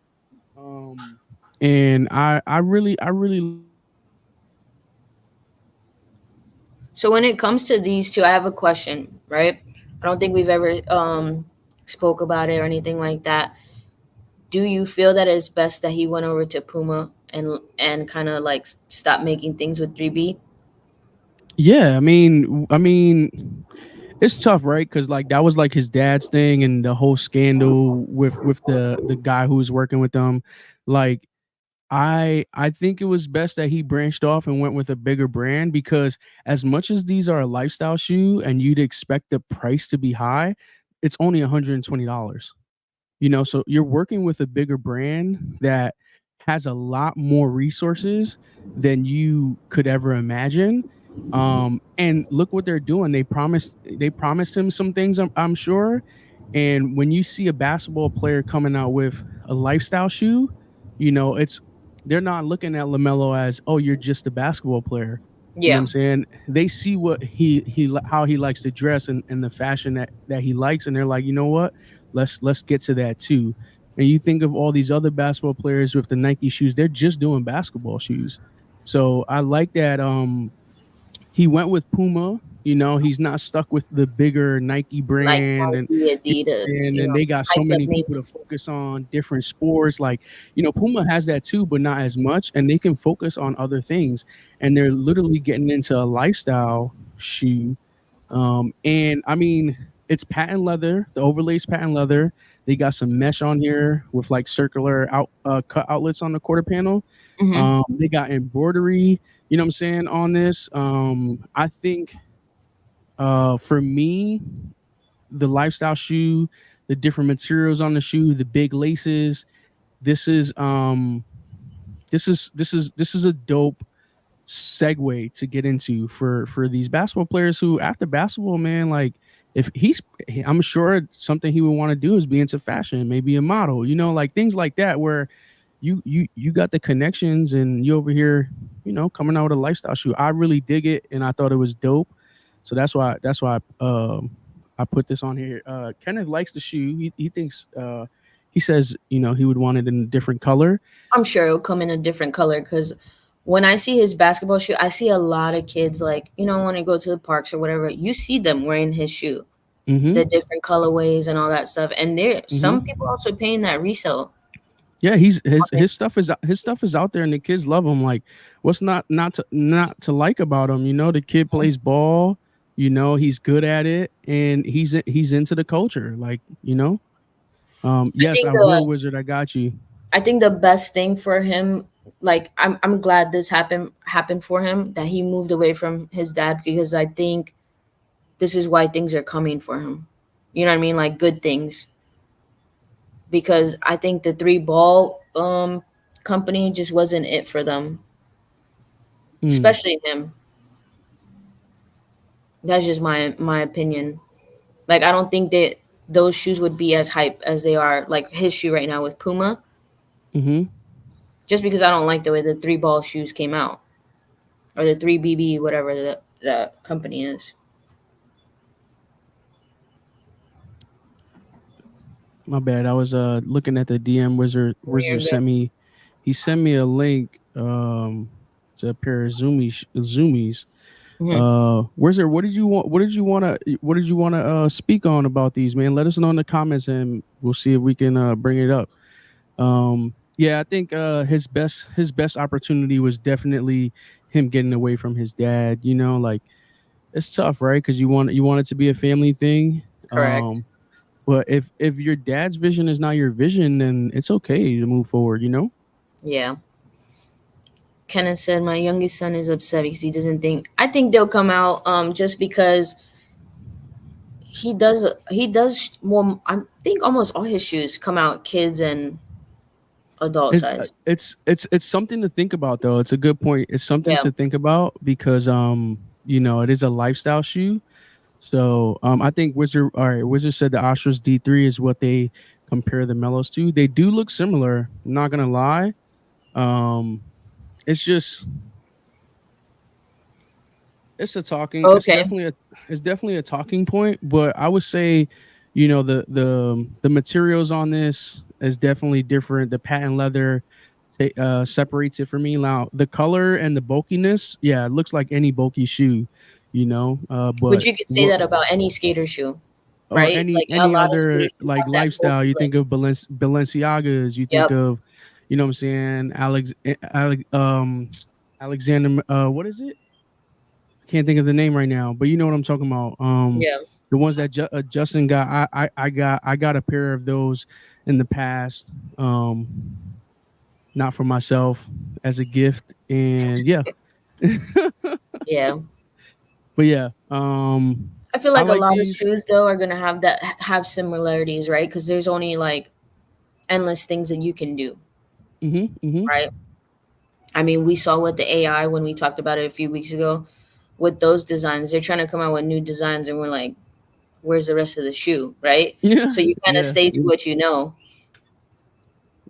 Um, and I really like it. So when it comes to these two, I have a question, right? I don't think we've ever spoke about it or anything like that. Do you feel that it's best that he went over to Puma and kind of like stop making things with 3B? Yeah, I mean, it's tough, right? Because like that was like his dad's thing, and the whole scandal with the guy who was working with them. Like I think it was best that he branched off and went with a bigger brand because as much as these are a lifestyle shoe and you'd expect the price to be high, it's only $120. So you're working with a bigger brand that has a lot more resources than you could ever imagine. And look what they're doing. They promised him some things, I'm sure. And when you see a basketball player coming out with a lifestyle shoe, it's they're not looking at LaMelo as, oh, you're just a basketball player. You know what Yeah. I'm saying? They see what how he likes to dress and the fashion that he likes, and they're like, you know what? Let's get to that too. And you think of all these other basketball players with the Nike shoes, they're just doing basketball shoes. So I like that he went with Puma. He's not stuck with the bigger Nike Like brand, and Nike, you Adidas, and then they got so hyped up many people to names. focus on different sports. Like, Puma has that too, but not as much, and they can focus on other things. And they're literally getting into a lifestyle shoe. And I mean, it's patent leather. The overlay's patent leather. They got some mesh on here with like circular cut outlets on the quarter panel. Hmm. They got embroidery. You know what I'm saying on this. I think for me, the lifestyle shoe, the different materials on the shoe, the big laces. This is this is a dope segue to get into for these basketball players who after basketball, man, like if I'm sure something he would want to do is be into fashion, maybe a model, like things like that where you got the connections and you over here, coming out with a lifestyle shoe. I really dig it and I thought it was dope. So that's why I put this on here. Kenneth likes the shoe. He thinks he says, he would want it in a different color. I'm sure it'll come in a different color because when I see his basketball shoe, I see a lot of kids like, when they go to the parks or whatever, you see them wearing his shoe, the Mhm. different colorways and all that stuff. And there some people Mhm. also paying that resale. Yeah, he's his stuff is out there, and the kids love him. Like, what's not to like about him? The kid plays ball. He's good at it, and he's into the culture. Like, I yes, think I will, the Wizard. I got you. I think the best thing for him, like I'm glad this happened for him that he moved away from his dad because I think this is why things are coming for him. You know what I mean? Like good things. Because I think the three ball company just wasn't it for them. Mm, Especially him. That's just my opinion. Like I don't think that those shoes would be as hype as they are like his shoe right now with Puma. mm-hmm. Just because I don't like the way the three ball shoes came out. Or the three BB, whatever the company is. My bad. I was looking at the DM. Wizard You're good. sent me a link to a pair of zoomies. Hmm. Wizard, what did you want to speak on about these, man? Let us know in the comments and we'll see if we can bring it up. Yeah, I think his best opportunity was definitely him getting away from his dad. Like it's tough, right? Because you want it to be a family thing. Correct. But if your dad's vision is not your vision, then it's okay to move forward. Yeah. Kenneth said my youngest son is upset because he doesn't think I think they'll come out just because he does well I think almost all his shoes come out kids and adult It's size. it's something to think about though. It's a good point. It's something Yeah, to think about because it is a lifestyle shoe. So I think Wizard said the Astros D3 is what they compare the Mellows to. They do look similar. I'm not gonna lie. Um, it's just it's a talking. It's okay. definitely a talking point. But I would say The materials on this is definitely different. The patent leather separates it for me. Now the color and the bulkiness, yeah, it looks like any bulky shoe, Which but you could say what that about any skater shoe, or right? any Like a any lot of skater other shoes like have that lifestyle. bulky, You like, think of Balenciagas, you think yep, of, what I'm saying, Alexander, what is it? I can't think of the name right now, but you know what I'm talking about. yeah, The ones that Justin got, I got a pair of those in the past. Not for myself, as a gift, and yeah. yeah. But yeah, I feel I like a like lot of these. shoes though are gonna have similarities, right? Because there's only like endless things that you can do, Hmm, hmm. right? I mean, we saw with the AI when we talked about it a few weeks ago. With those designs, they're trying to come out with new designs, and we're like, "Where's the rest of the shoe?" Right? Yeah, So you kind of yeah, stay to yeah. what you know.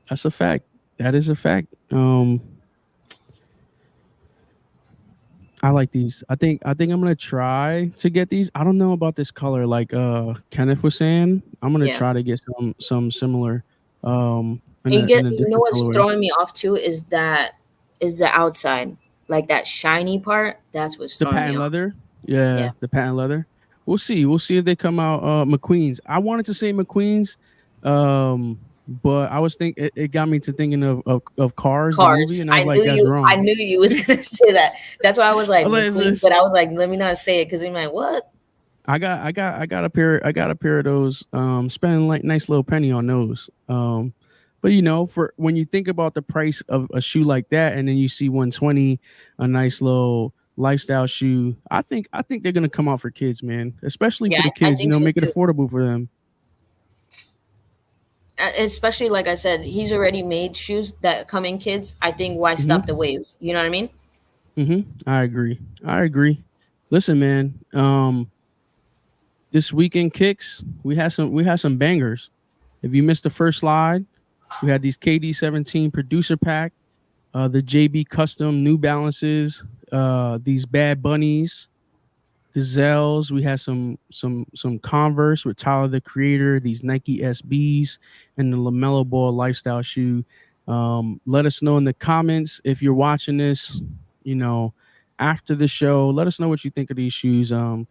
That's a fact. That is a fact. I like these. I think I'm gonna try to get these. I don't know about this color, like Kenneth was saying. I'm gonna Yeah. try to get some similar, in And you a get, in a you know, different what's colorway. throwing me off too is the outside, like that shiny part. That's what's The throwing me patent off. leather, Yeah. yeah, the patent leather. We'll see. We'll see if they come out McQueen's. I wanted to say McQueen's, but I was it got me to thinking of Cars, the movie, Cars. and I was like, that's I wrong. knew you was gonna say that. That's why I was I like was like, is McQueen, but this? I was like, let me not say it because I'm like, what? I got a pair of those. Spending like nice little penny on those. But for when you think about the price of a shoe like that, and then you see 120, a nice little lifestyle shoe, I think they're gonna come out for kids, man. Especially Yeah, for the I kids, think so make it too. affordable for them. Especially like I said, he's already made shoes that come in kids. I think why stop the Hmm, wave? You know what I mean? hmm. I agree. I agree. Listen, man. This weekend kicks, we had some bangers. If you missed the first slide, we had these KD 17 producer pack, the JB Custom New Balances, these Bad Bunnies, Gazelles. We had some Converse with Tyler the Creator, these Nike SBs, and the Lamelo Ball lifestyle shoe. Let us know in the comments if you're watching this. You know, after the show, let us know what you think of these shoes. And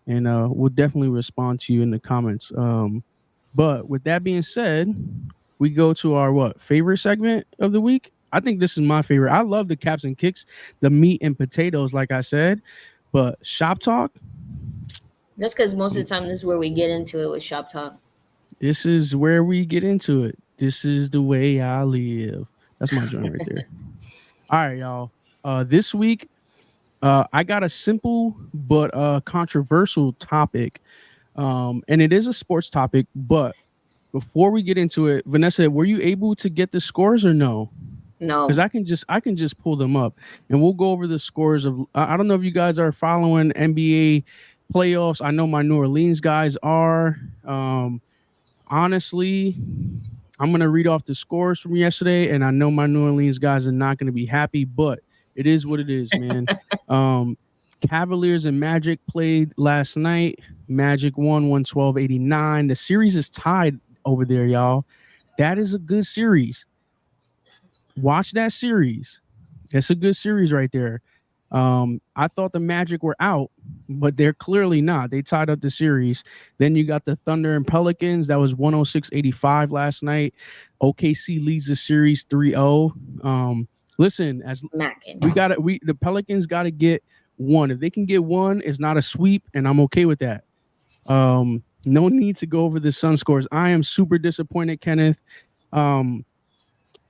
we'll definitely respond to you in the comments. But with that being said, we go to our what favorite segment of the week. I think this is my favorite. I love the caps and kicks, the meat and potatoes, like I said. But shop talk, That's because most of um, the time this is where we get into it with shop talk. this is where we get into it. This is the way I live. That's my joint right there. All right, y'all. This week, I got a simple but controversial topic. And it is a sports topic. But before we get into it, Vanessa, were you able to get the scores or no? Because No, I can just pull them up, and we'll go over the scores of. I don't know if you guys are following NBA playoffs. I know my New Orleans guys are. Honestly, I'm gonna read off the scores from yesterday, and I know my New Orleans guys are not gonna be happy, but it is what it is, man. Um, Cavaliers and Magic played last night. Magic won 112-89. The series is tied over there, y'all. That is a good series. Watch that series. It's a good series right there. I thought the Magic were out, but they're clearly not. They tied up the series. Then you got the Thunder and Pelicans. That was 106-85 last night. OKC leads the series 3-0. Listen, as Mackin. the Pelicans got to get one. If they can get one, it's not a sweep, and I'm okay with that. No need to go over the Sun scores. I am super disappointed, Kenneth. Um,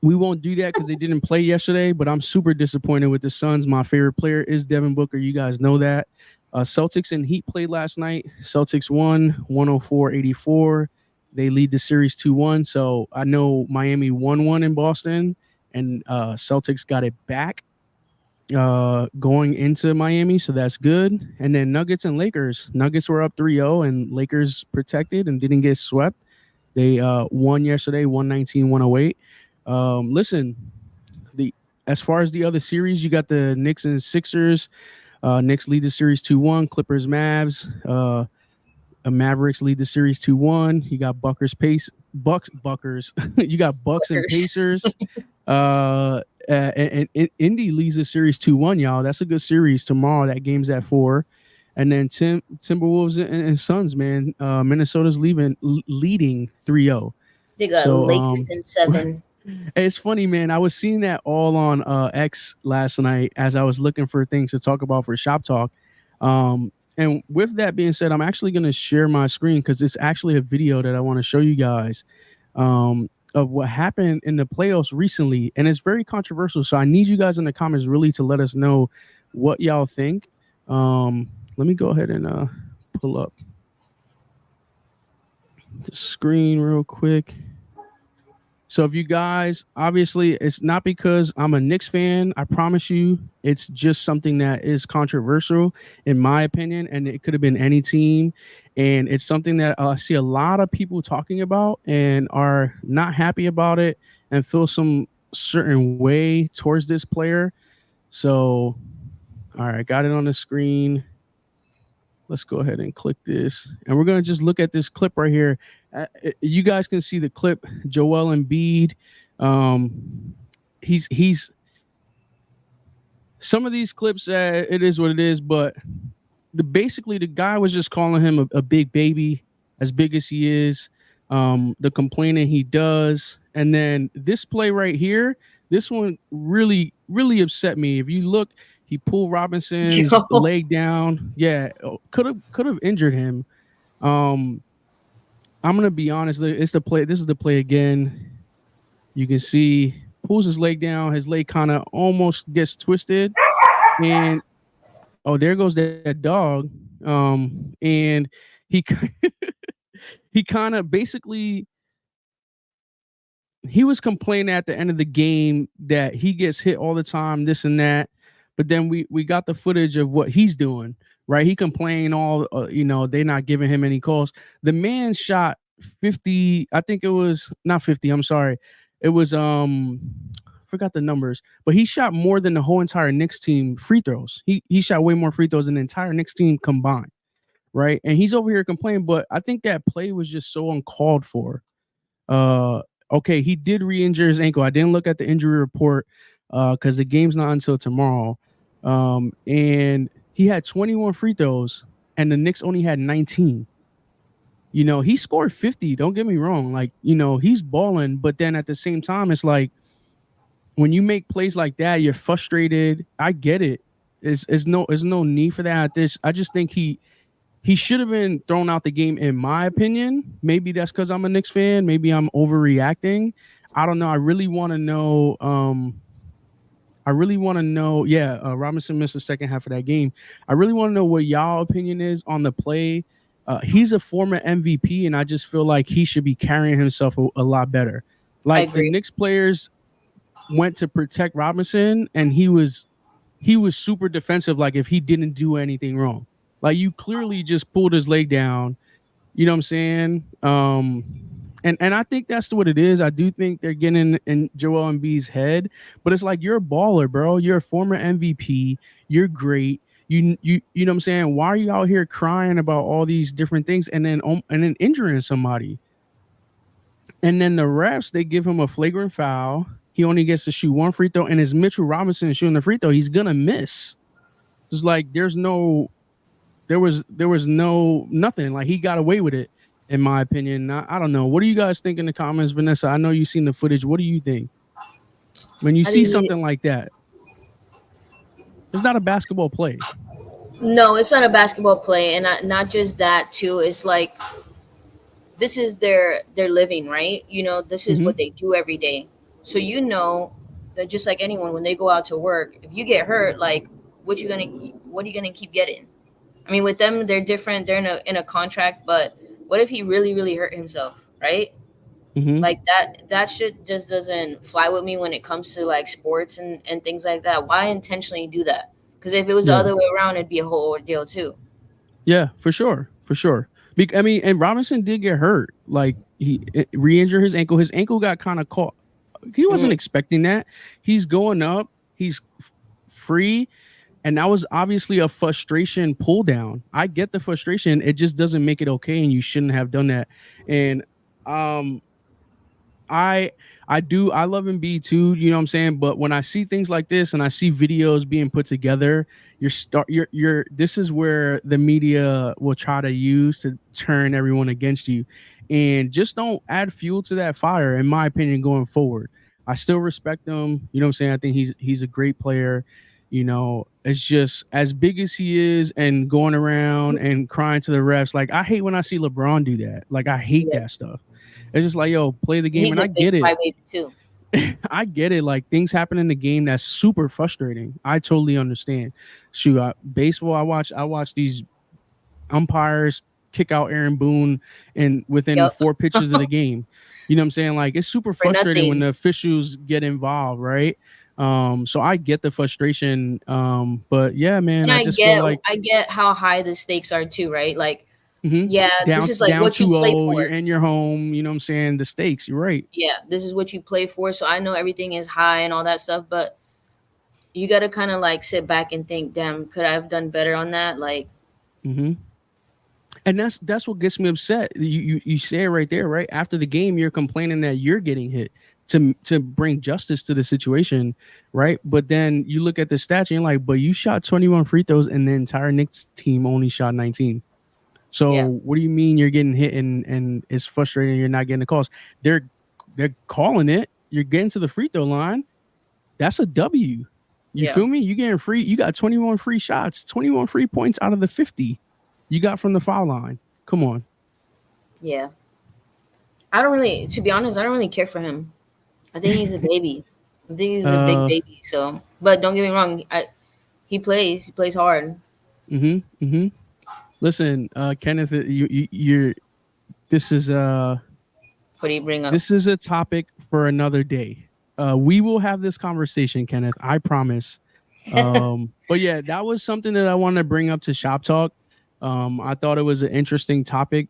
we won't do that because they didn't play yesterday, but I'm super disappointed with the Suns. My favorite player is Devin Booker. You guys know that. Celtics and Heat played last night. Celtics won 104-84. They lead the series 2-1. So I know Miami won one in Boston, and Celtics got it back going into Miami. So that's good. And then Nuggets and Lakers. Nuggets were up 3-0, and Lakers protected and didn't get swept. They won yesterday, 119-108. Listen, the as far as the other series, you got the Knicks and Sixers. Knicks lead the series 2-1. Clippers, Mavs. Mavericks lead the series 2-1. You got Buckers. You got Bucks and Workers. Pacers. And Indy leads the series 2-1, y'all. That's a good series tomorrow. That game's at 4. And then Timberwolves and Suns, man. Minnesota's leading 3-0. They got So Lakers in 7. it's funny, man. I was seeing that all on X last night as I was looking for things to talk about for Shop Talk. And with that being said, I'm actually going to share my screen because it's actually a video that I want to show you guys of what happened in the playoffs recently. And it's very controversial. So I need you guys in the comments really to let us know what y'all think. Let me go ahead and pull up the screen real quick. So if you guys, obviously, it's not because I'm a Knicks fan. I promise you, it's just something that is controversial, in my opinion, and it could have been any team. And it's something that I see a lot of people talking about and are not happy about it and feel some certain way towards this player. So, all right, got it on the screen. Let's go ahead and click this. And we're going to just look at this clip right here. You guys can see the clip. Joel Embiid. He's some of these clips, it is what it is, but basically the guy was just calling him a big baby, as big as he is, the complaining he does. And then this play right here, this one really, really upset me. If you look, he pulled Robinson's leg down. Yeah, could have injured him. I'm gonna be honest. It's the play. This is the play again. You can see pulls his leg down. His leg kind of almost gets twisted, and oh, there goes that dog. And he he kind of basically he was complaining at the end of the game that he gets hit all the time, this and that. But then we got the footage of what he's doing, right? He complained all, they're not giving him any calls. The man shot 50. I think it was not 50. I'm sorry. It was, forgot the numbers, but he shot more than the whole entire Knicks team free throws. He shot way more free throws than the entire Knicks team combined, right? And he's over here complaining, but I think that play was just so uncalled for. Okay, he did re-injure his ankle. I didn't look at the injury report because the game's not until tomorrow. And he had 21 free throws, and the Knicks only had 19. He scored 50. Don't get me wrong. Like, he's balling, but then at the same time, it's like when you make plays like that, you're frustrated. I get it. There's no need for that. I just think he should have been thrown out the game, in my opinion. Maybe that's because I'm a Knicks fan. Maybe I'm overreacting. I don't know. I really want to know. Yeah, Robinson missed the second half of that game. I really want to know what y'all opinion is on the play. He's a former MVP, and I just feel like he should be carrying himself a lot better. Like the Knicks players went to protect Robinson, and he was super defensive. Like if he didn't do anything wrong. Like you clearly just pulled his leg down. You know what I'm saying? And I think that's what it is. I do think they're getting in Joel Embiid's head, but it's like you're a baller, bro. You're a former MVP. You're great. You know what I'm saying? Why are you out here crying about all these different things and then injuring somebody? And then the refs, they give him a flagrant foul. He only gets to shoot one free throw, and as Mitchell Robinson is shooting the free throw, he's gonna miss. It's like there was no nothing. Like he got away with it, in my opinion. I don't know. What do you guys think in the comments, Vanessa? I know you've seen the footage. What do you think when you see something like that? It's not a basketball play. No, it's not a basketball play, and not just that too. It's like this is their living, right? This is what they do every day. So that just like anyone, when they go out to work, if you get hurt, like what are you gonna keep getting? I mean, with them, they're different. They're in a contract, but what if he really, really hurt himself, right? Like that shit just doesn't fly with me when it comes to like sports and things like that. Why intentionally do that? Because if it was the other way around, it'd be a whole ordeal too. Yeah, for sure. I mean, and Robinson did get hurt. Like he re-injured his ankle. His ankle got kind of caught. He wasn't expecting that. He's going up. He's free. and that was obviously a frustration pull down. I get the frustration. It just doesn't make it okay, and you shouldn't have done that. And um, I I love Embiid too, you know what I'm saying? But when I see things like this and I see videos being put together, you're this is where the media will try to use to turn everyone against you. And just don't add fuel to that fire, in my opinion, going forward. I still respect him, you know what I'm saying? I think he's a great player. You know, it's just as big as he is and going around and crying to the refs. Like, I hate when I see LeBron do that. Like, I hate Yeah. that stuff. It's just like, yo, play the game. He's And a I big get it. crybaby too. I get it. Like, things happen in the game that's super frustrating. I totally understand. Shoot, baseball, I watch these umpires kick out Aaron Boone and within Yep. 4 pitches of the game. You know what I'm saying? Like, it's super For frustrating when nothing. the officials get involved, right? So I get the frustration. But yeah, man, And I just feel like I get how high the stakes are too, right? Like, mhm, yeah, this down is like down what you two play zero, for. you're in your home, you know what I'm saying? The stakes, you're right. Yeah, this is what you play for. So I know everything is high and all that stuff, but you got to kind of like sit back and think, damn, could I have done better on that? Like, Mhm. And that's what gets me upset. You say it right there, right? After the game, you're complaining that you're getting hit to bring justice to the situation, right? But then you look at the stats and you're like, but you shot 21 free throws and the entire Knicks team only shot 19. yeah, So what do you mean you're getting hit and it's frustrating you're not getting the calls? They're they're calling it. You're getting to the free throw line. That's a W. You yeah, feel me? You getting free. You got 21 free shots, 21 free points out of the 50 you got from the foul line. Come on. yeah. I don't really, to be honest, I don't really care for him. I think he's a baby. I think he's a big uh, baby. So, but don't get me wrong, he plays hard. mm-hmm. Listen, Kenneth, you're. This is What do you bring up? this is a topic for another day. We will have this conversation, Kenneth. I promise. But yeah, that was something that I wanted to bring up to Shop Talk. I thought it was an interesting topic,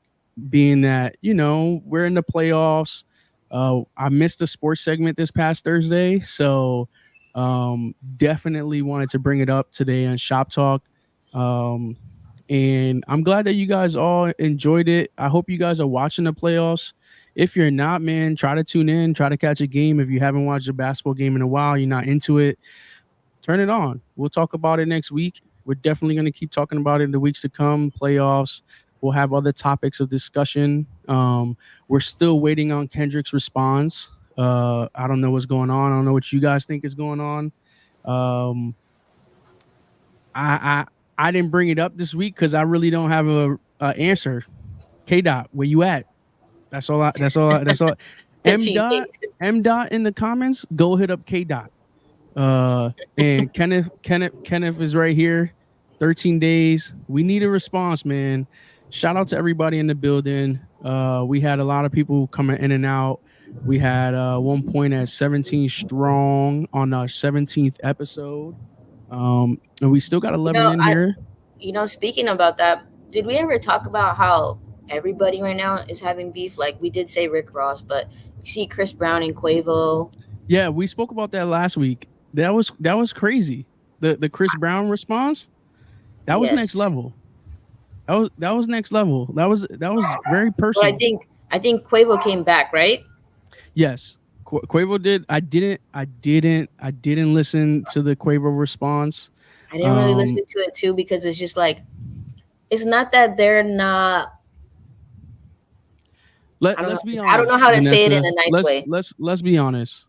being that we're in the playoffs. I missed the sports segment this past Thursday, so definitely wanted to bring it up today on Shop Talk. Um, and I'm glad that you guys all enjoyed it. I hope you guys are watching the playoffs. If you're not, man, try to tune in, try to catch a game. If you haven't watched a basketball game in a while, you're not into it, turn it on. We'll talk about it next week. We're definitely going to keep talking about it in the weeks to come. Playoffs. We'll have other topics of discussion. We're still waiting on Kendrick's response. I don't know what's going on. I don't know what you guys think is going on. Um, I I didn't bring it up this week because I really don't have a answer. K dot, where you at? That's all. That's all. M dot Cheesecake. M dot in the comments. Go hit up K dot. And Kenneth is right here. 13 days. We need a response, man. Shout out to everybody in the building. We had a lot of people coming in and out. We had one point at 17 strong on our 17th episode. And we still got You 11 know, in here. speaking about that, did we ever talk about how everybody right now is having beef? Like we did say Rick Ross, but we see Chris Brown and Quavo. Yeah, we spoke about that last week. That was crazy. The Chris Brown response, that was next Yes, level. That was next level. That was very but personal. I think Quavo came back, right? Yes, Quavo did. I didn't listen to the Quavo response. I didn't really Um, listen to it too because it's just like it's not that they're not. let let's be I don't know honest, how to say it in Vanessa. a nice Let's way. let's let's be honest.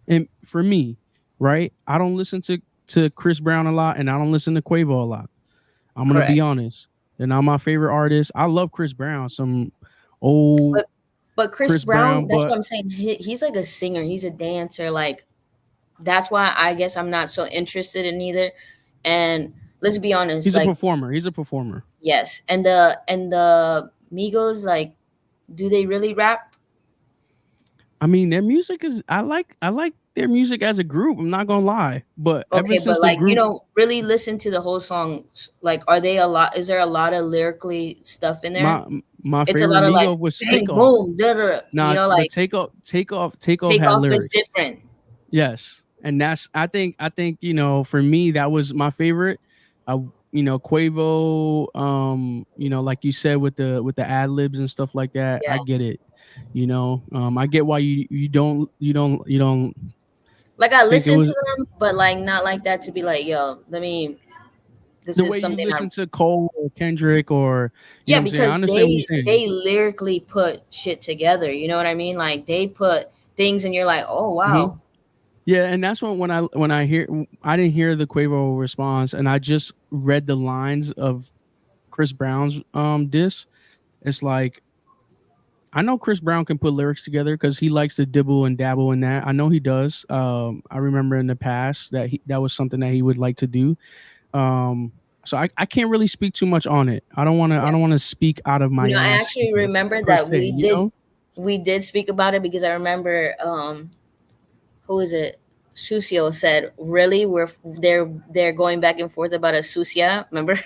And for me, right, I don't listen to Chris Brown a lot, and I don't listen to Quavo a lot. I'm gonna be Correct. honest. They're not my favorite artists. I love Chris Brown, some old But Chris Chris Brown, Brown, that's what but I'm saying. He's like a singer. He's a dancer. Like that's why I guess I'm not so interested in either. And let's be honest, he's a like performer. He's a performer. yes, and the Migos, like, do they really rap? I mean, their music is I like their music as a group. I'm not gonna lie, but ever Okay, since but the like you group, don't really listen to the whole song. Like, are they a lot? Is there a lot of lyrically stuff in there? my It's a favorite lot of like Migo was bang Takeoff. boom, da, da, da, Nah, but like Takeoff take had off is lyrics. different. Yes, and that's I think for me that was my favorite. I Quavo, like you said with the ad libs and stuff like that. Yeah, I get it. I get why you don't like I think it listen to was them, but like not like that to be like, yo, let me. This the is way you something I. listen to Cole or Kendrick, or Yeah, what I'm saying. I because understand what you're saying. they lyrically put shit together. You know what I mean? Like they put things, and you're like, oh Hmm. wow. Yeah, and that's I didn't hear the Quavo response, and I just read the lines of Chris Brown's diss. It's like I know Chris Brown can put lyrics together because he likes to dibble and dabble in that. I know he does. I remember in the past that was something that he would like to do. Um, so I can't really speak too much on it. I don't want to speak out of my I ass actually remember per that se. we did speak about it because I remember who is it? Susio said, "Really, they're going back and forth about a susia." Remember?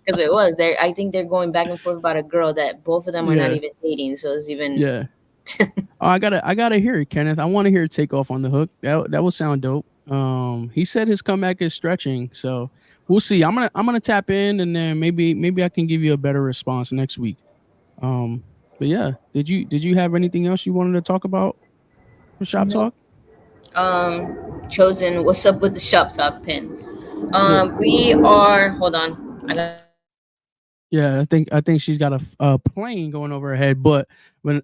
Because it was there. I think they're going back and forth about a girl that both of them are not Yeah, even dating. So it's even yeah. Oh, I gotta hear it, Kenneth. I want to hear it take off on the hook. That will sound dope. He said his comeback is stretching, so we'll see. I'm gonna tap in, and then maybe I can give you a better response next week. Um, but yeah, did you have anything else you wanted to talk about for shop no. talk? Chosen. What's up with the shop talk pin? Yeah. We are. Hold on. I got. Yeah, I think she's got a plane going over her head. But when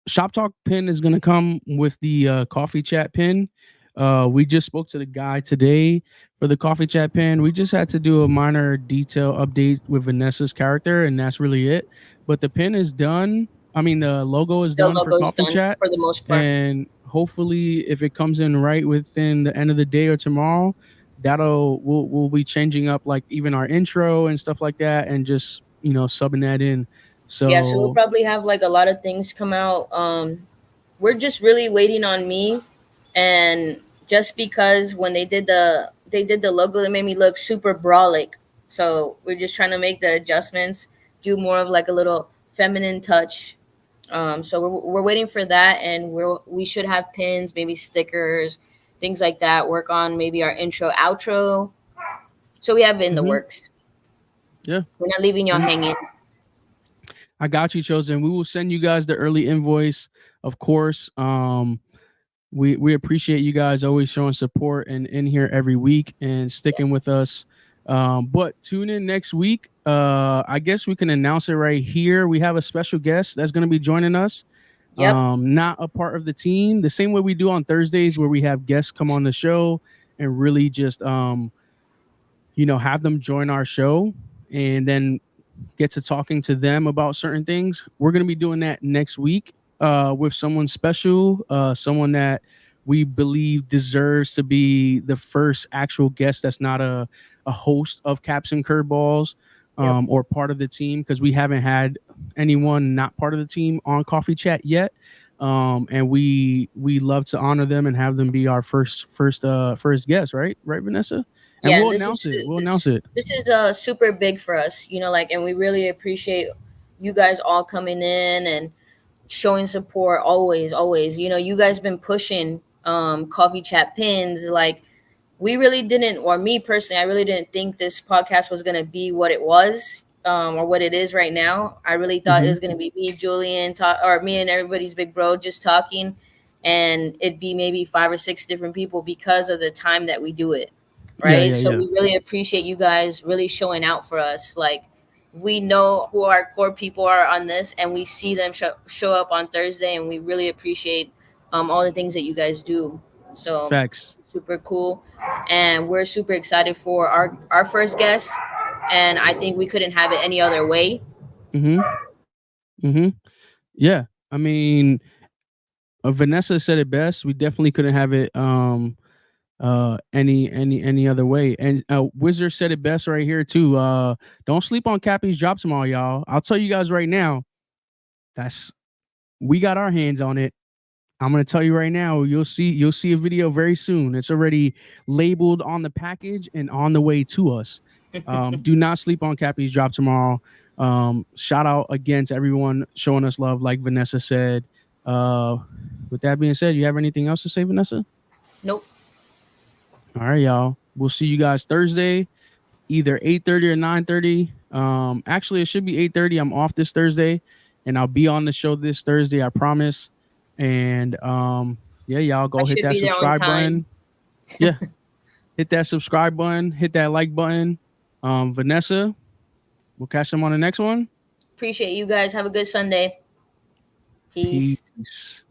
shop talk pin is gonna come with the coffee chat pin. We just spoke to the guy today for the coffee chat pin. We just had to do a minor detail update with Vanessa's character, and that's really it. But the pin is done. I mean, the logo is The done for logo's coffee done chat, for the most part. and hopefully, if it comes in right within the end of the day or tomorrow, we'll be changing up like even our intro and stuff like that, and just subbing that in. Yeah, so we'll So probably have like a lot of things come out. We're just really waiting on me, and just because when they did the logo, it made me look super brolic. So we're just trying to make the adjustments, do more of like a little feminine touch. So we're waiting for that, and we should have pins, maybe stickers, things like that. Work on maybe our intro, outro. So we have it in the hmm works. yeah, We're not leaving y'all we hanging. I got you, chosen. We will send you guys the early invoice, of course. We appreciate you guys always showing support and in here every week and sticking with Yes. us. But tune in next week. I guess we can announce it right here. We have a special guest that's going to be joining us. Yep. Not a part of the team, the same way we do on Thursdays, where we have guests come on the show and really just have them join our show, and then get to talking to them about certain things. We're going to be doing that next week with someone special, someone that we believe deserves to be the first actual guest that's not a host of Caps and Curveballs, Yep. or part of the team, because we haven't had anyone not part of the team on Coffee Chat yet. And we love to honor them and have them be our first guest, right, Vanessa? And Yeah, we'll and announce it. We'll announce it. this is super big for us. Like, and we really appreciate you guys all coming in and showing support always, always. You guys been pushing coffee chat pins. Like, we really didn't, or me personally, I really didn't think this podcast was gonna be what it was, or what it is right now. I really thought it Hmm. was gonna be me, Julian, or me and everybody's big bro just talking, and it'd be maybe 5 or 6 different people because of the time that we do it, Yeah, right? yeah, So yeah. we really appreciate you guys really showing out for us. Like, we know who our core people are on this, and we see them show up on Thursday, and we really appreciate all the things that you guys do. So Facts. super cool, and we're super excited for our first guest, and I think we couldn't have it any other way. Hmm. Hmm. Yeah. I mean, Vanessa said it best. We definitely couldn't have it any other way. And Wizard said it best right here too. Don't sleep on Cappy's drop tomorrow, y'all. I'll tell you guys right now. That's We got our hands on it. I'm gonna tell you right now. You'll see a video very soon. It's already labeled on the package and on the way to us. Do not sleep on Cappy's drop tomorrow. Shout out again to everyone showing us love, like Vanessa said. Uh, with that being said, you have anything else to say, Vanessa? Nope. All right, y'all. We'll see you guys Thursday, either 8:30 or 9:30. Actually, it should be 8:30. I'm off this Thursday, and I'll be on the show this Thursday. I promise. And yeah, y'all I go hit should that be there on subscribe time. button. Yeah, hit that subscribe button. Hit that like button. Vanessa, we'll catch them on the next one. Appreciate you guys. Have a good Sunday. Peace. Peace.